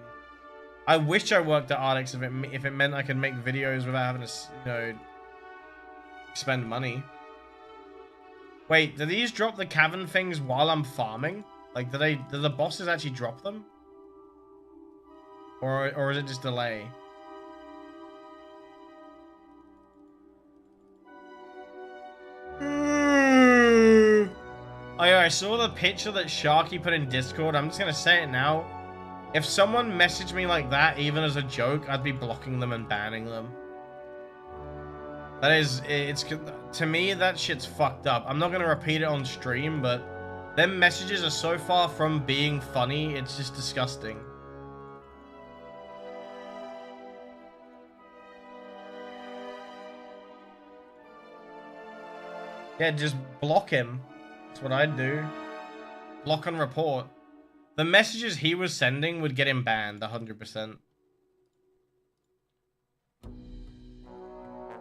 I wish I worked at Ardix if it meant I could make videos without having to, you know, spend money. Wait, do these drop the cavern things while I'm farming? Like, do the bosses actually drop them? Or is it just delay? Oh yeah, I saw the picture that Sharky put in Discord. I'm just gonna say it now. If someone messaged me like that, even as a joke, I'd be blocking them and banning them. That is, to me, that shit's fucked up. I'm not gonna repeat it on stream, but them messages are so far from being funny, it's just disgusting. Yeah, just block him. That's what I'd do. Block and report. The messages he was sending would get him banned, 100%.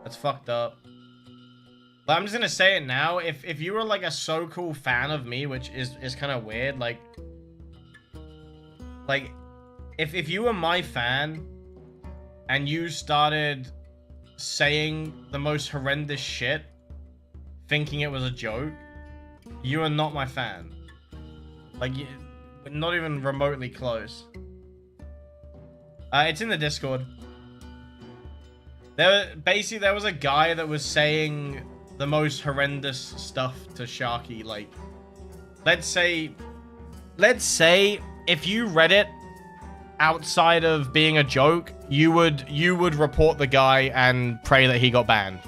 That's fucked up. But I'm just gonna say it now. If you were like a so cool fan of me, which is kind of weird, like if you were my fan and you started saying the most horrendous shit, thinking it was a joke, you are not my fan. Like, not even remotely close. It's in the Discord. Basically, there was a guy that was saying the most horrendous stuff to Sharky. Like, let's say if you read it outside of being a joke, you would report the guy and pray that he got banned.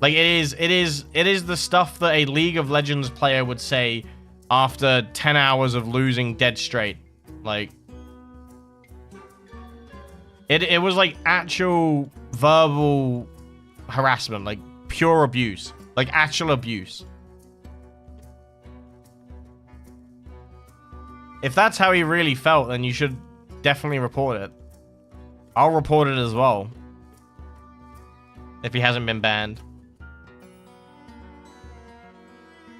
Like, it is the stuff that a League of Legends player would say after 10 hours of losing dead straight. Like, it was like actual verbal harassment, like pure abuse, like actual abuse. If that's how he really felt, then you should definitely report it. I'll report it as well. If he hasn't been banned.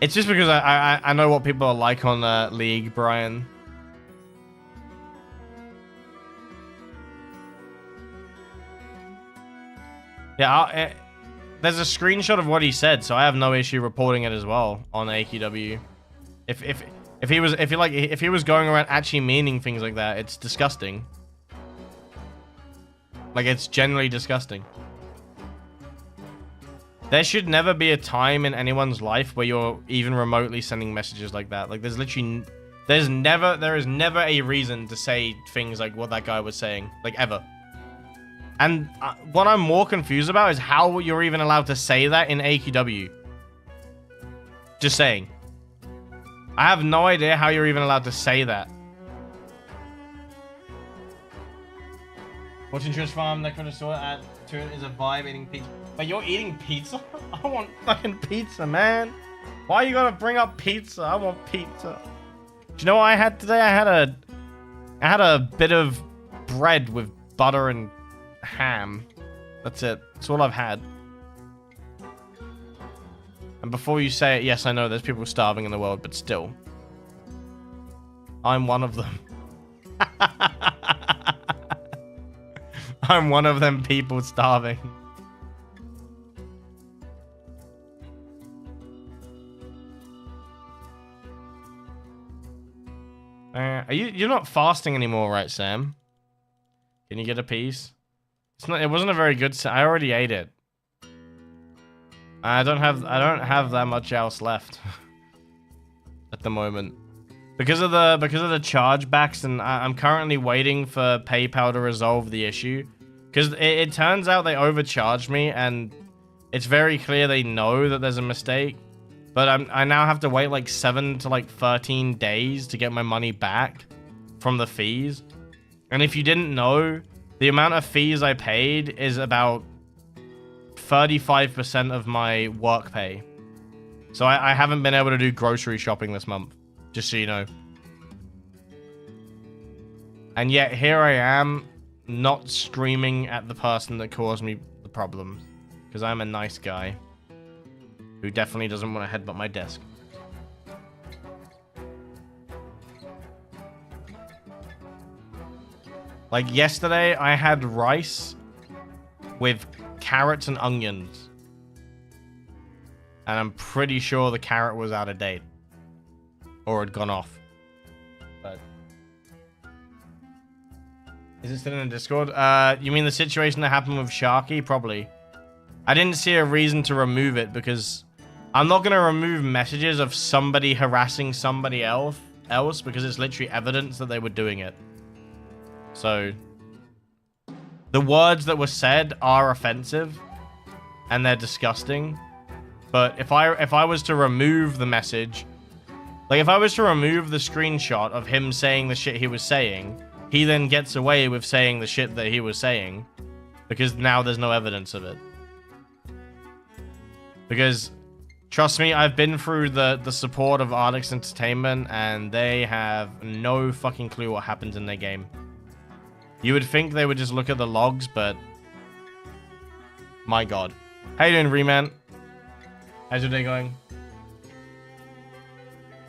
It's just because I know what people are like on League, Brian. Yeah, there's a screenshot of what he said, so I have no issue reporting it as well on AQW. If he was going around actually meaning things like that, it's disgusting. Like, it's generally disgusting. There should never be a time in anyone's life where you're even remotely sending messages like that. Like, there is never a reason to say things like what that guy was saying, like, ever. And what I'm more confused about is how you're even allowed to say that in AQW. Just saying. I have no idea how you're even allowed to say that. Watching Trish Farm, next one I saw at Turn is a vibe eating pizza. But you're eating pizza? I want fucking pizza, man. Why you gotta bring up pizza? I want pizza. Do you know what I had today? I had a bit of bread with butter and ham. That's it. That's all I've had. And before you say it, yes, I know there's people starving in the world, but still. I'm one of them. I'm one of them people starving. You're not fasting anymore, right, Sam? Can you get a piece? It wasn't a very good. I already ate it. I don't have that much else left at the moment because of the chargebacks, and I'm currently waiting for PayPal to resolve the issue because it turns out they overcharged me, and it's very clear they know that there's a mistake. But I now have to wait like 7 to like 13 days to get my money back from the fees. And if you didn't know, the amount of fees I paid is about 35% of my work pay. So I haven't been able to do grocery shopping this month, just so you know. And yet here I am, not screaming at the person that caused me the problem, because I'm a nice guy who definitely doesn't want to headbutt my desk. Like yesterday, I had rice with carrots and onions. And I'm pretty sure the carrot was out of date. Or had gone off. But is it still in the Discord? You mean the situation that happened with Sharky? Probably. I didn't see a reason to remove it because I'm not going to remove messages of somebody harassing somebody else because it's literally evidence that they were doing it. So the words that were said are offensive and they're disgusting. But if I was to remove the message, like if I was to remove the screenshot of him saying the shit he was saying, he then gets away with saying the shit that he was saying because now there's no evidence of it. Because trust me, I've been through the support of Ardix Entertainment and they have no fucking clue what happens in their game. You would think they would just look at the logs, but my god. How you doing, Reman? How's your day going?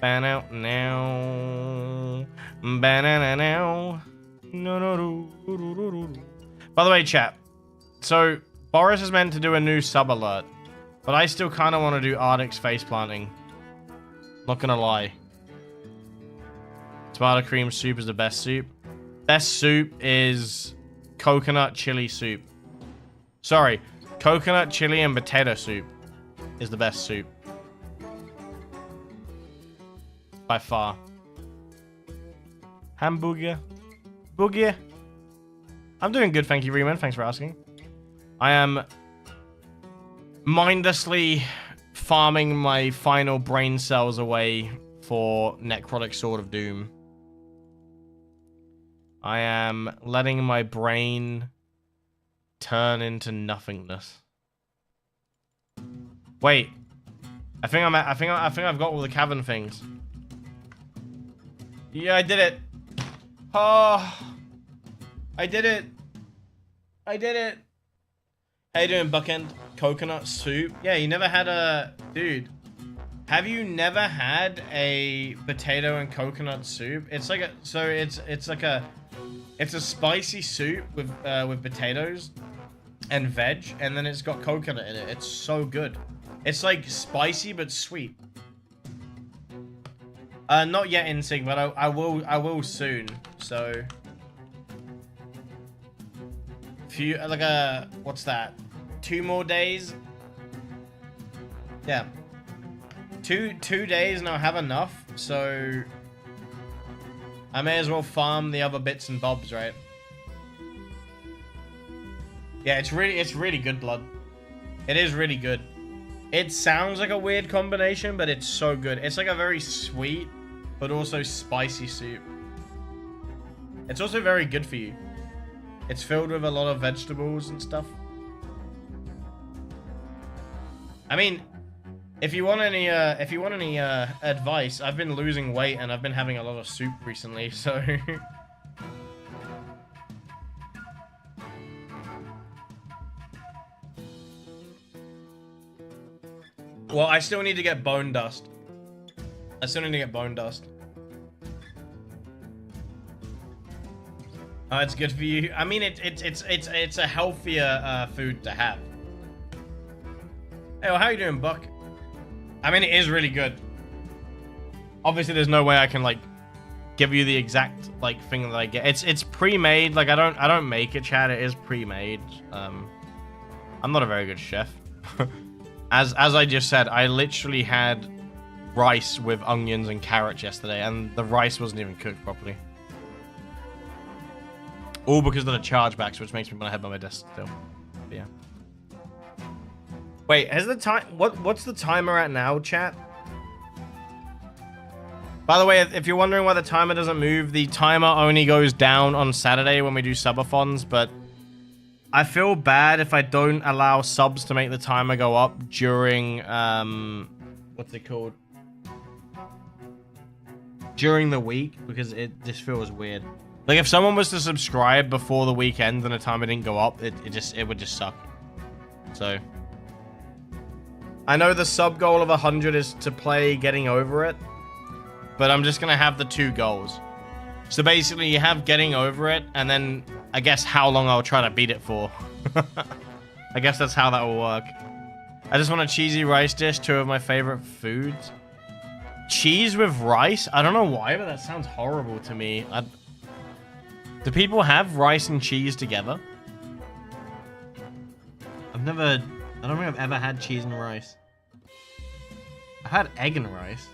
Ban out now. Banana now. No. By the way, chat. So Boris is meant to do a new sub alert, but I still kind of want to do Ardix face planting. Not gonna lie. Tomato cream soup is the best soup. Best soup is coconut chili soup. Sorry, coconut chili and potato soup is the best soup. By far. Hamburger. Boogie. I'm doing good, thank you, Reman. Thanks for asking. I am mindlessly farming my final brain cells away for Necrotic Sword of Doom. I am letting my brain turn into nothingness. Wait, I think I've got all the cavern things. Yeah, I did it. Oh, I did it. I did it. How you doing, Buckend? Coconut soup? Yeah, you never had a... Dude, have you never had a potato and coconut soup? It's like a... So it's like a... It's a spicy soup with potatoes and veg, and then it's got coconut in it. It's so good. It's like spicy but sweet. Not yet in Sig, but I will soon. So... Few, like a... What's that? 2 more days? Yeah. Two days and I'll have enough, so... I may as well farm the other bits and bobs, right? Yeah, it's really good, Blood. It is really good. It sounds like a weird combination, but it's so good. It's like a very sweet, but also spicy soup. It's also very good for you. It's filled with a lot of vegetables and stuff. I mean, if you want any advice, I've been losing weight and I've been having a lot of soup recently, so... Well, I still need to get bone dust. I still need to get bone dust. Oh, it's good for you. I mean, it's a healthier food to have. Hey, well, how you doing, Buck? I mean, it is really good. Obviously, there's no way I can like give you the exact like thing that I get. It's pre-made. Like I don't make it, Chad. It is pre-made. I'm not a very good chef. As I just said, I literally had rice with onions and carrots yesterday, and the rice wasn't even cooked properly. All because of the chargebacks, which makes me want to head by my desk still. But yeah. Wait, has the time... What's the timer at now, chat? By the way, if you're wondering why the timer doesn't move, the timer only goes down on Saturday when we do subathons, but I feel bad if I don't allow subs to make the timer go up during, what's it called? During the week, because it just feels weird. Like, if someone was to subscribe before the weekend and the timer didn't go up, it would just suck. So... I know the sub goal of 100 is to play Getting Over It, but I'm just going to have the 2 goals. So basically, you have Getting Over It, and then I guess how long I'll try to beat it for. I guess that's how that will work. I just want a cheesy rice dish, 2 of my favorite foods. Cheese with rice? I don't know why, but that sounds horrible to me. Do people have rice and cheese together? I don't think I've ever had cheese and rice. I've had egg and rice.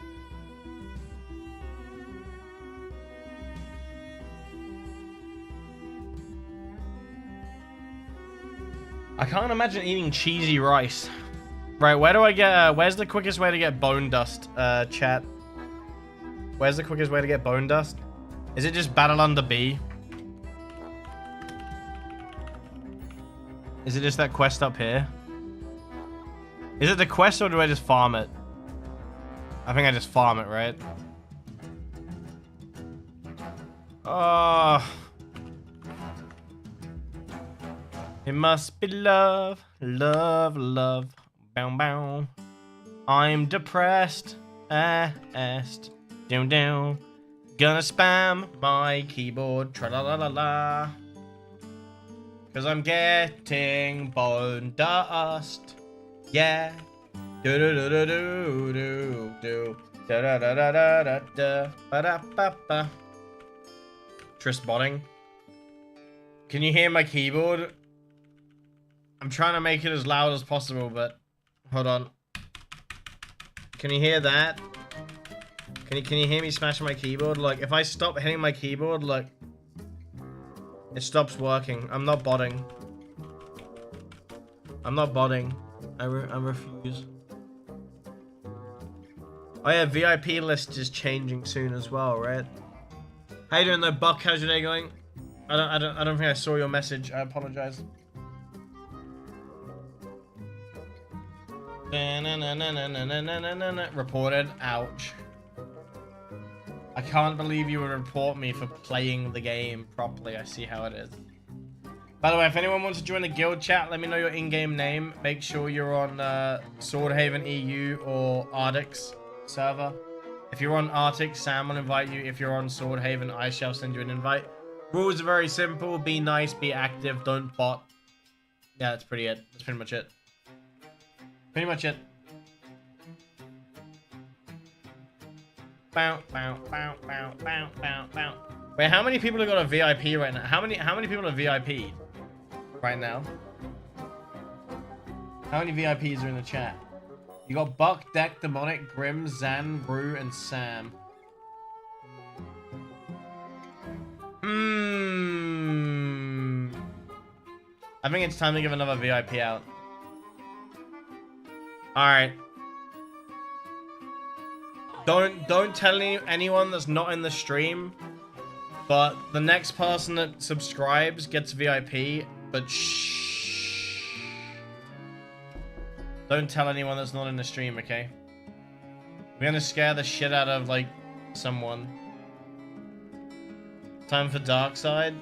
I can't imagine eating cheesy rice. Right, where do I get, where's the quickest way to get bone dust, chat? Where's the quickest way to get bone dust? Is it just Battle Under B? Is it just that quest up here? Is it the quest or do I just farm it? I think I just farm it, right? Oh. It must be love, love, love. Bow, bow. I'm depressed. Down, down. Gonna spam my keyboard. Tra la la la la. Cause I'm getting bone dust. Yeah. Do do do do do do do. Da da da da da da da. Ba da ba ba. Tris botting. Can you hear my keyboard? I'm trying to make it as loud as possible, but hold on. Can you hear that? Can you hear me smashing my keyboard? Like, if I stop hitting my keyboard, like, it stops working. I'm not botting. I'm not botting. I refuse. Oh yeah, VIP list is changing soon as well, right? How you doing though, Buck? How's your day going? I don't think I saw your message. I apologize. Reported. Ouch. I can't believe you would report me for playing the game properly. I see how it is. By the way, if anyone wants to join the guild chat, let me know your in-game name. Make sure you're on Swordhaven EU or Ardix server. If you're on Arctic, Sam will invite you. If you're on Swordhaven, I shall send you an invite. Rules are very simple. Be nice, be active, don't bot. Yeah, that's pretty it. That's pretty much it. Pretty much it. Bow, bow, bow, bow, bow, bow, bow. Wait, how many people have got a VIP right now? How many people are VIP right now? How many VIPs are in the chat? You got Buck, Deck, Demonic, Grim, Zan, Brew, and Sam. I think it's time to give another VIP out. Alright. Don't tell anyone that's not in the stream, but the next person that subscribes gets VIP, but shh. Don't tell anyone that's not in the stream, okay? We're gonna scare the shit out of, like, someone. Time for Dark Side.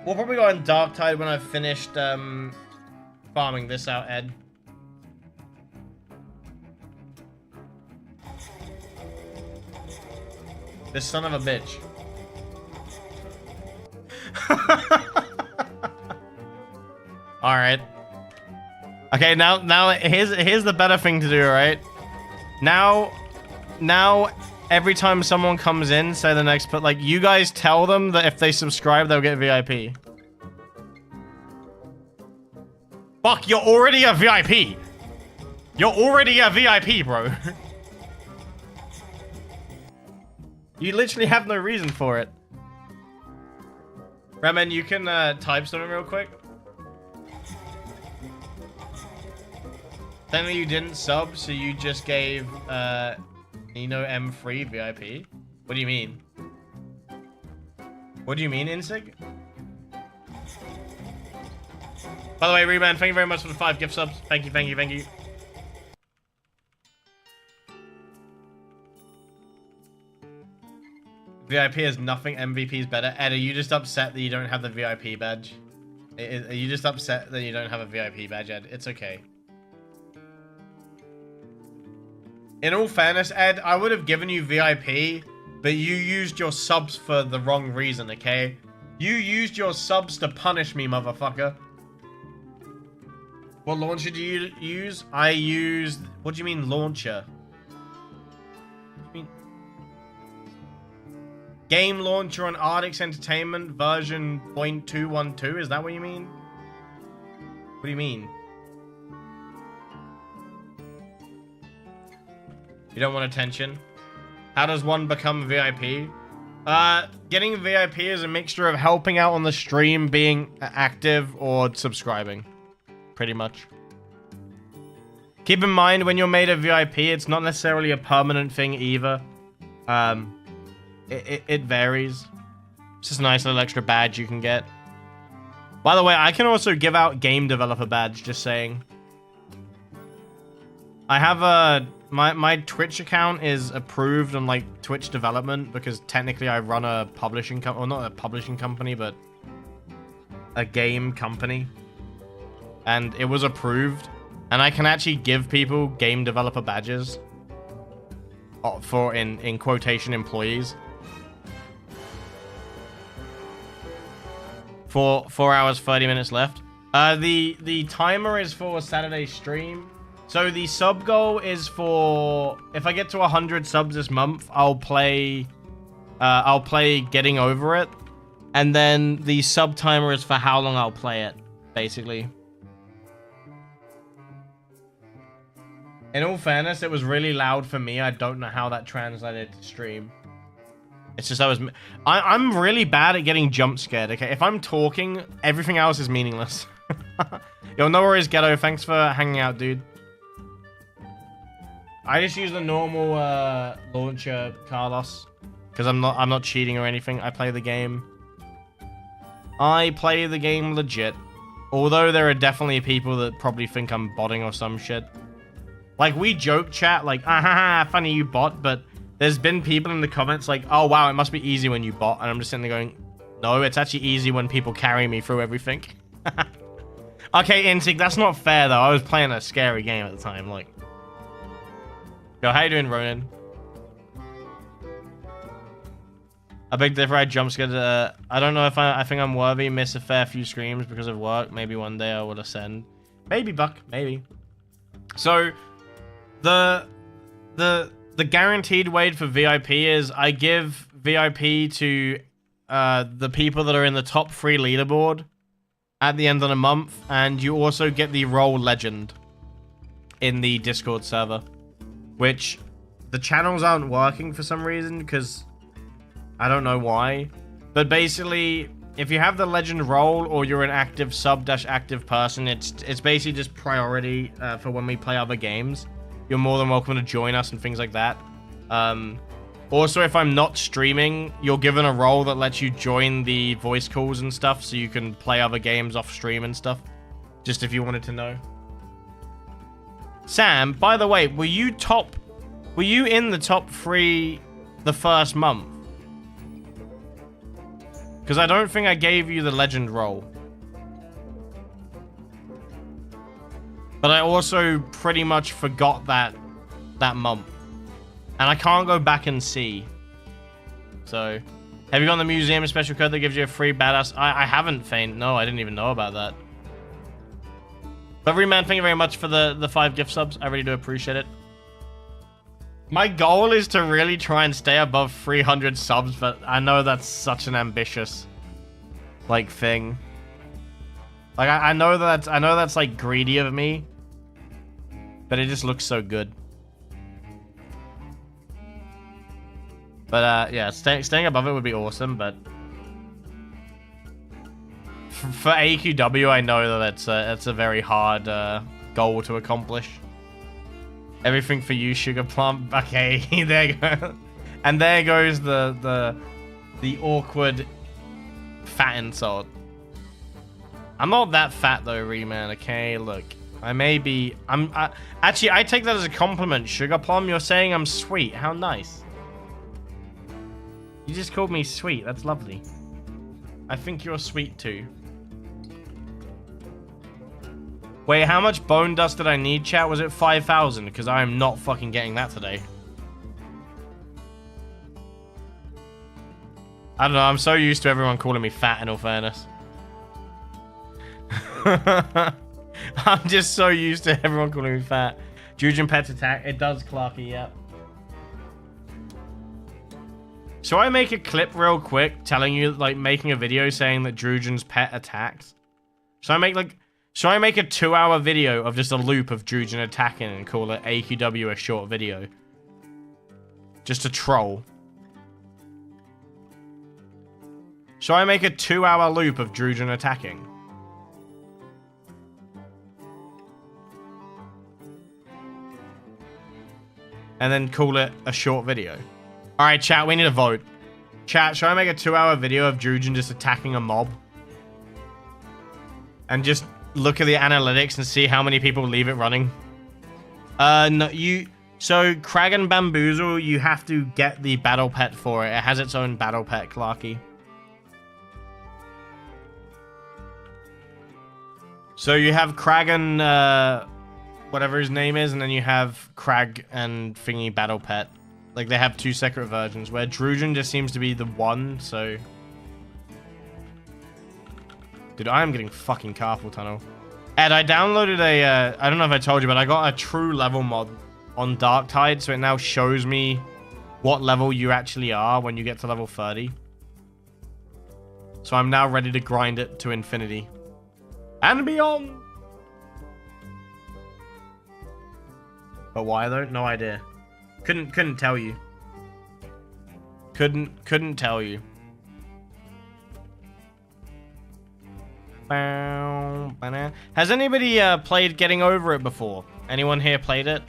We'll probably go on Dark Tide when I've finished, farming this out, Ed. This son of a bitch. Alright. Okay, now here's the better thing to do, right? Now every time someone comes in, say the next, but like you guys tell them that if they subscribe, they'll get VIP. Fuck, you're already a VIP. You're already a VIP, bro. You literally have no reason for it. Remen, you can type something real quick. Tell me you didn't sub, so you just gave Nino M3 VIP. What do you mean? What do you mean, Insig? By the way, Reman, thank you very much for the 5 gift subs. Thank you, thank you, thank you. VIP is nothing, MVP is better. Ed, are you just upset that you don't have the VIP badge? Are you just upset that you don't have a VIP badge, Ed? It's okay. In all fairness, Ed, I would have given you VIP, but you used your subs for the wrong reason, okay? You used your subs to punish me, motherfucker. What launcher do you use? I used... What do you mean, launcher? Game launcher on Ardix Entertainment version 0.212. Is that what you mean? What do you mean? You don't want attention? How does one become VIP? Getting VIP is a mixture of helping out on the stream, being active, or subscribing. Pretty much. Keep in mind, when you're made a VIP, it's not necessarily a permanent thing either. It varies. It's just a nice little extra badge you can get. By the way, I can also give out game developer badge, just saying. I have a... My Twitch account is approved on, like, Twitch development because technically I run a publishing company. Well, not a publishing company, but a game company. And it was approved. And I can actually give people game developer badges for, in quotation, employees. 4 hours, 30 minutes left. The timer is for Saturday stream. So the sub goal is for, if I get to 100 subs this month, I'll play Getting Over It. And then the sub timer is for how long I'll play it, basically. In all fairness, it was really loud for me. I don't know how that translated to stream. It's just I'm really bad at getting jump scared, okay? If I'm talking, everything else is meaningless. Yo, no worries, Goto. Thanks for hanging out, dude. I just use the normal launcher, Carlos, because I'm not cheating or anything. I play the game. I play the game legit. Although there are definitely people that probably think I'm botting or some shit. Like, we joke chat, like, ah, funny you bot, but there's been people in the comments like, oh, wow, it must be easy when you bot. And I'm just sitting there going, no, it's actually easy when people carry me through everything. Okay, Intig, that's not fair, though. I was playing a scary game at the time, like. Yo, how you doing, Ronan? A big difference. I jump scared. I don't know if I think I'm worthy. Miss a fair few screams because of work. Maybe one day I will ascend. Maybe, Buck. Maybe. So, the guaranteed wait for VIP is I give VIP to the people that are in the top 3 leaderboard at the end of the month, and you also get the role legend in the Discord server, which the channels aren't working for some reason because I don't know why, but basically if you have the legend role or you're an active sub-active person, it's basically just priority for when we play other games. You're more than welcome to join us and things like that. Also, if I'm not streaming, you're given a role that lets you join the voice calls and stuff, so you can play other games off stream and stuff. Just if you wanted to know. Sam, by the way, were you in the top 3 the first month? Because I don't think I gave you the legend role. But I also pretty much forgot that month. And I can't go back and see. So, have you got the museum special code that gives you a free badass? I haven't, Faint. No, I didn't even know about that. But Reman, thank you very much for the 5 gift subs. I really do appreciate it. My goal is to really try and stay above 300 subs, but I know that's such an ambitious, like, thing. Like, I know that's like greedy of me, but it just looks so good. But yeah, staying above it would be awesome. But for AQW, I know that it's a very hard goal to accomplish. Everything for you, Sugar Plum. Okay, there you go. And there goes the awkward fat insult. I'm not that fat though, Reman. Okay, look, actually I take that as a compliment, Sugar Plum. You're saying I'm sweet. How nice. You just called me sweet. That's lovely. I think you're sweet too. Wait, how much bone dust did I need, chat? Was it 5,000? Because I am not fucking getting that today. I don't know. I'm so used to everyone calling me fat, in all fairness. I'm just so used to everyone calling me fat. Jujan Pet Attack. It does, Clarky, yep. Shall I make a clip real quick telling you, like, making a video saying that Drujan's pet attacks? Shall I make a 2-hour video of just a loop of Drujan attacking and call it AQW a short video? Just to troll. Shall I make a 2-hour loop of Drujan attacking? And then call it a short video? Alright, chat, we need a vote. Chat, should I make a 2-hour video of Drujan just attacking a mob? And just look at the analytics and see how many people leave it running? No, so, Crag and Bamboozle, you have to get the battle pet for it. It has its own battle pet, Clarky. So you have Crag and, whatever his name is, and then you have Crag and Thingy battle pet. Like, they have 2 separate versions, where Drujan just seems to be the one, so... Dude, I am getting fucking carpal tunnel. Ed, I downloaded a, I don't know if I told you, but I got a true level mod on Darktide, so it now shows me what level you actually are when you get to level 30. So I'm now ready to grind it to infinity. And beyond! But why though? No idea. Couldn't tell you. Couldn't tell you. Has anybody played Getting Over It before? Anyone here played it?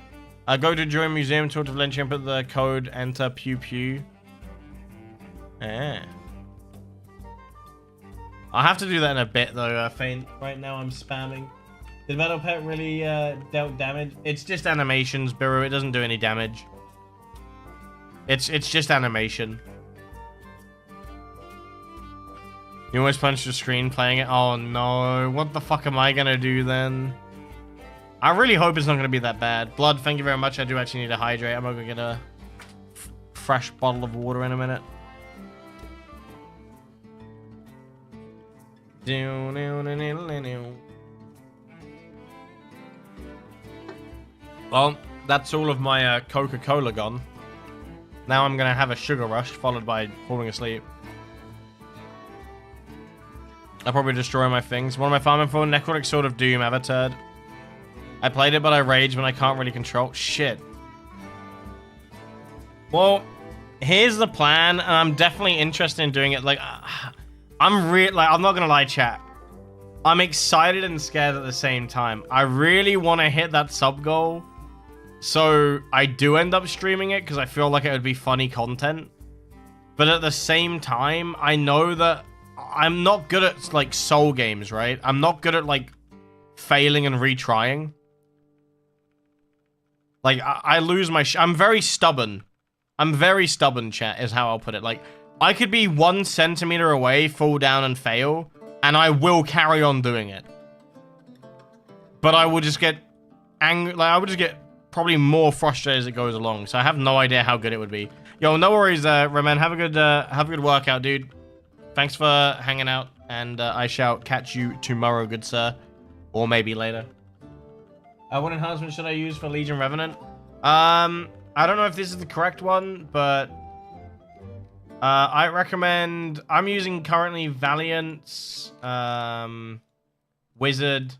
Go to join museum, talk to Lynch, input the code, enter pew pew. I'll have to do that in a bit though, Faint. Right now I'm spamming. Did Battle Pet really dealt damage? It's just animations, Biru. It doesn't do any damage. It's just animation. You almost punched the screen playing it? Oh no, what the fuck am I gonna do then? I really hope it's not gonna be that bad. Blood, thank you very much. I do actually need to hydrate. I'm gonna get a fresh bottle of water in a minute. Well, that's all of my Coca-Cola gone. Now I'm gonna have a sugar rush, followed by falling asleep. I'll probably destroy my things. What am I farming for? Necrotic Sword of Doom, Avatar. I played it, but I rage when I can't really control. Shit. Well, here's the plan, and I'm definitely interested in doing it. Like, I'm not gonna lie, chat. I'm excited and scared at the same time. I really want to hit that sub goal, so I do end up streaming it because I feel like it would be funny content. But at the same time, I know that I'm not good at like soul games, right? I'm not good at like failing and retrying. Like I lose my I'm very stubborn. I'm very stubborn, chat, is how I'll put it. Like I could be 1 centimeter away, fall down and fail, and I will carry on doing it. But I will just get angry. Like I would just get probably more frustrated as it goes along. So I have no idea how good it would be. Yo, no worries, Roman. Have a good workout, dude. Thanks for hanging out, and I shall catch you tomorrow, good sir. Or maybe later. What enhancement should I use for Legion Revenant? I don't know if this is the correct one, but I recommend... I'm using currently Valiance, Wizard,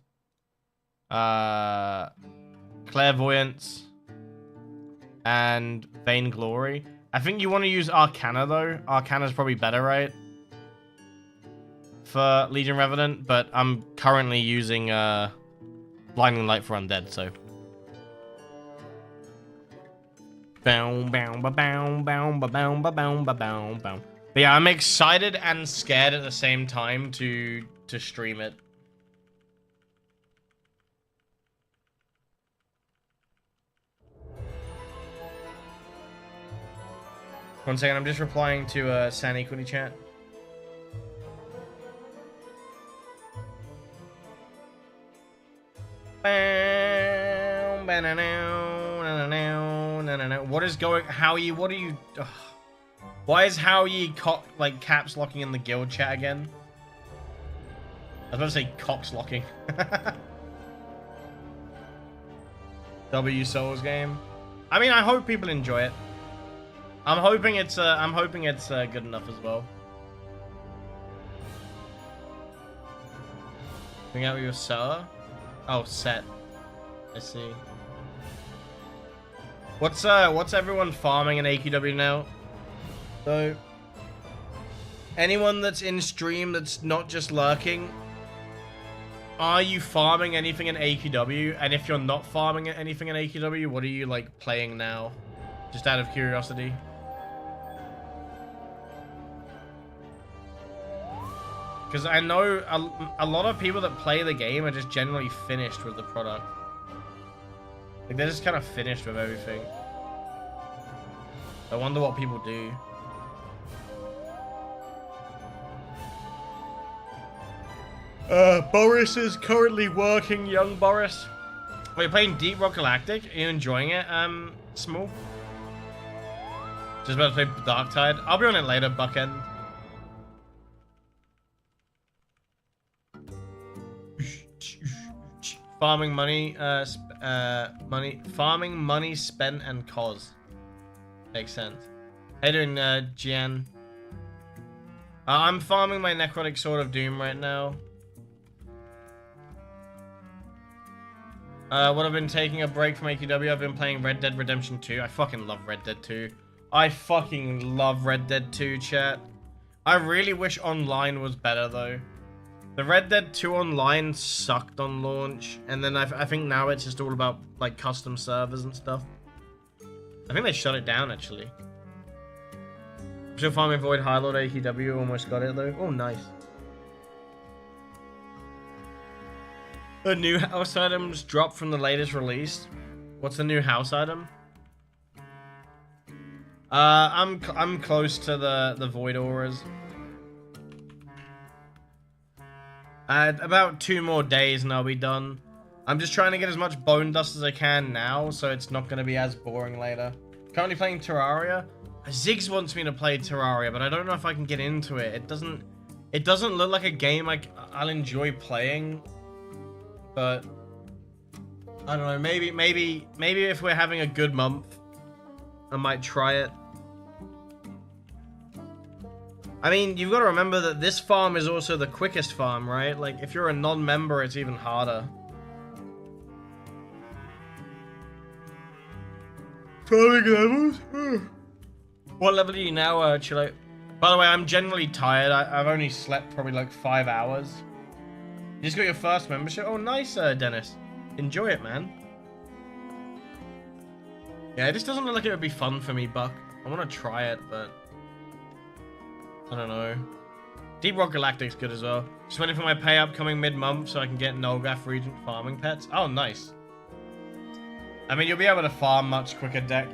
Clairvoyance, and Vainglory. I think you want to use Arcana, though. Arcana's probably better, right? For Legion Revenant, but I'm currently using Blinding Light for Undead, so. But yeah, I'm excited and scared at the same time to stream it. One second, I'm just replying to San Equity chat. What is going? Howie, what are you? Ugh. Why is Howie like caps locking in the guild chat again? I was about to say cox locking. W Souls game. I mean, I hope people enjoy it. I'm hoping it's good enough as well. Bring out your seller. Oh, set. I see. What's everyone farming in AQW now? So, anyone that's in stream that's not just lurking, are you farming anything in AQW? And if you're not farming anything in AQW, what are you like playing now? Just out of curiosity. Because I know a lot of people that play the game are just generally finished with the product. Like, they're just kind of finished with everything. I wonder what people do. Boris is currently working, young Boris. Are you playing Deep Rock Galactic? Are you enjoying it, Small? Just about to play Darktide. I'll be on it later, Buckend. Farming money, farming money spent and cause. Makes sense. How you doing, Gian? I'm farming my Necrotic Sword of Doom right now. What I've been taking a break from AQW, I've been playing Red Dead Redemption 2. I fucking love Red Dead 2. I fucking love Red Dead 2, chat. I really wish online was better, though. The Red Dead 2 online sucked on launch, and then I think now it's just all about, like, custom servers and stuff. I think they shut it down, actually. I'm still farming Void High Lord AQW, almost got it, though. Oh, nice. The new house items dropped from the latest release. What's the new house item? I'm close to the Void Auras. About 2 more days and I'll be done. I'm just trying to get as much bone dust as I can now, so it's not going to be as boring later. Currently playing Terraria. Ziggs wants me to play Terraria, but I don't know if I can get into it. It doesn't look like a game I'll enjoy playing. But I don't know, maybe if we're having a good month, I might try it. I mean, you've got to remember that this farm is also the quickest farm, right? Like, if you're a non-member, it's even harder. Farming levels? What level are you now, Chilo? By the way, I'm generally tired. I've only slept probably like 5 hours. You just got your first membership? Oh, nice, Dennis. Enjoy it, man. Yeah, this doesn't look like it would be fun for me, Buck. I want to try it, but I don't know. Deep Rock Galactic's good as well. Just waiting for my pay upcoming mid-month so I can get Nolgath Regent farming pets. Oh, nice. I mean, you'll be able to farm much quicker, deck.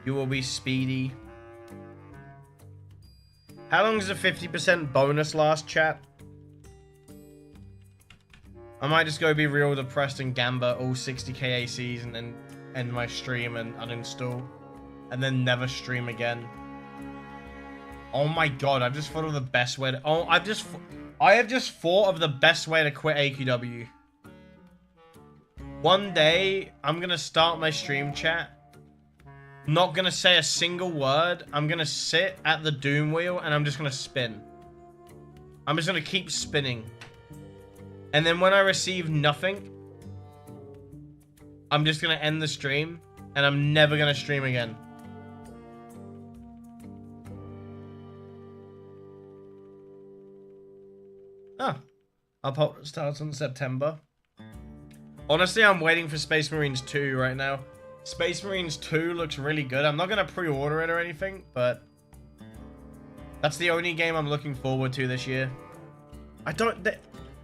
You will be speedy. How long is the 50% bonus last, chat? I might just go be real depressed and gamba all 60k ACs and then end my stream and uninstall. And then never stream again. Oh my god, I've just thought of the best way to... Oh, I have just thought of the best way to quit AQW. One day, I'm gonna start my stream chat. Not gonna say a single word. I'm gonna sit at the doom wheel and I'm just gonna spin. I'm just gonna keep spinning. And then when I receive nothing, I'm just gonna end the stream and I'm never gonna stream again. Ah, Uphold starts in September. Honestly, I'm waiting for Space Marines 2 right now. Space Marines 2 looks really good. I'm not going to pre-order it or anything, but that's the only game I'm looking forward to this year.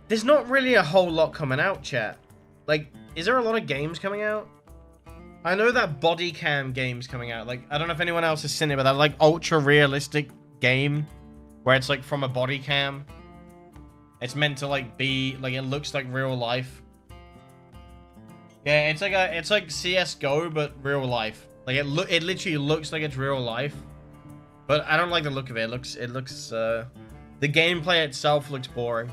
There's not really a whole lot coming out, chat. Like, is there a lot of games coming out? I know that body cam game's coming out. Like, I don't know if anyone else has seen it, but that like ultra realistic game where it's like from a body cam. It's meant to like be like, it looks like real life. Yeah, it's like CS:GO but real life. Like it literally looks like it's real life. But I don't like the look of it. The gameplay itself looks boring.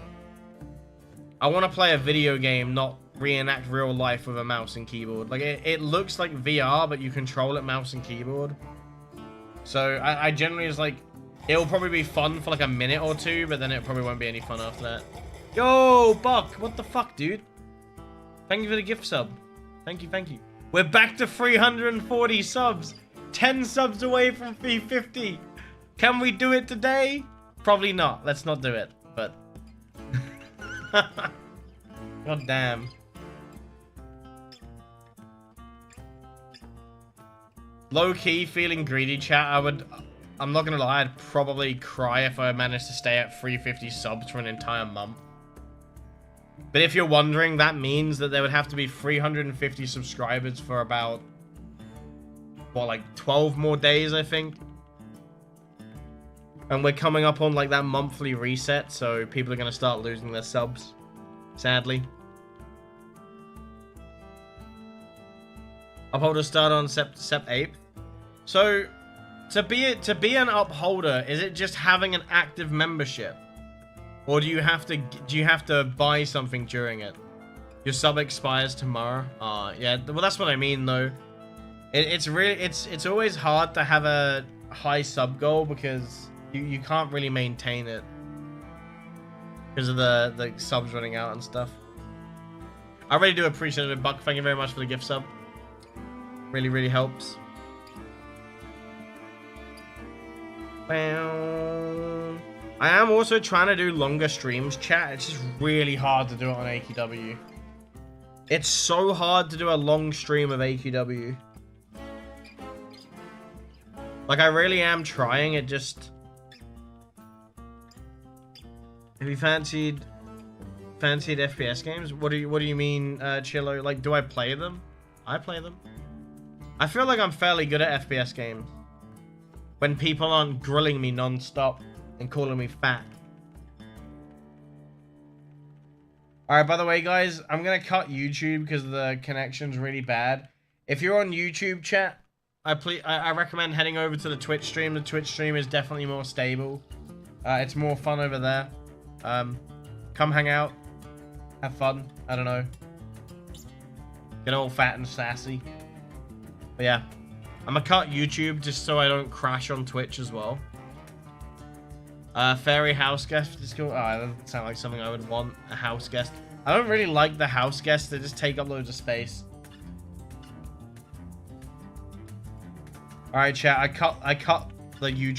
I want to play a video game, not reenact real life with a mouse and keyboard. Like it looks like VR, but you control it mouse and keyboard. So I generally is like, it'll probably be fun for like a minute or two, but then it probably won't be any fun after that. Yo, Buck, what the fuck, dude? Thank you for the gift sub. Thank you, thank you. We're back to 340 subs. 10 subs away from 350. Can we do it today? Probably not. Let's not do it. But god damn. Low key feeling greedy, chat. I'm not gonna lie, I'd probably cry if I managed to stay at 350 subs for an entire month. But if you're wondering, that means that there would have to be 350 subscribers for about, what, like 12 more days, I think? And we're coming up on like that monthly reset, so people are going to start losing their subs, sadly. Upholder start on Sep 8th. So, to be an upholder, is it just having an active membership? Or do you have to buy something during it? Your sub expires tomorrow. Yeah, well that's what I mean though. It's always hard to have a high sub goal because you can't really maintain it because of the subs running out and stuff. I really do appreciate it, Buck. Thank you very much for the gift sub. Really, really helps. Well, I am also trying to do longer streams, chat. It's just really hard to do it on AQW. It's so hard to do a long stream of AQW. Like, I really am trying. It just... Have you fancied FPS games? What do you mean, Chillo? Like, do I play them? I play them. I feel like I'm fairly good at FPS games. When people aren't grilling me non-stop and calling me fat. Alright, by the way, guys, I'm going to cut YouTube because the connection's really bad. If you're on YouTube, chat, I recommend heading over to the Twitch stream. The Twitch stream is definitely more stable. It's more fun over there. Come hang out. Have fun. I don't know. Get all fat and sassy. But yeah. I'm gonna cut YouTube just so I don't crash on Twitch as well. Fairy house guest is cool. Oh, that doesn't sound like something I would want. A house guest. I don't really like the house guests. They just take up loads of space. Alright, chat. I cut the YouTube.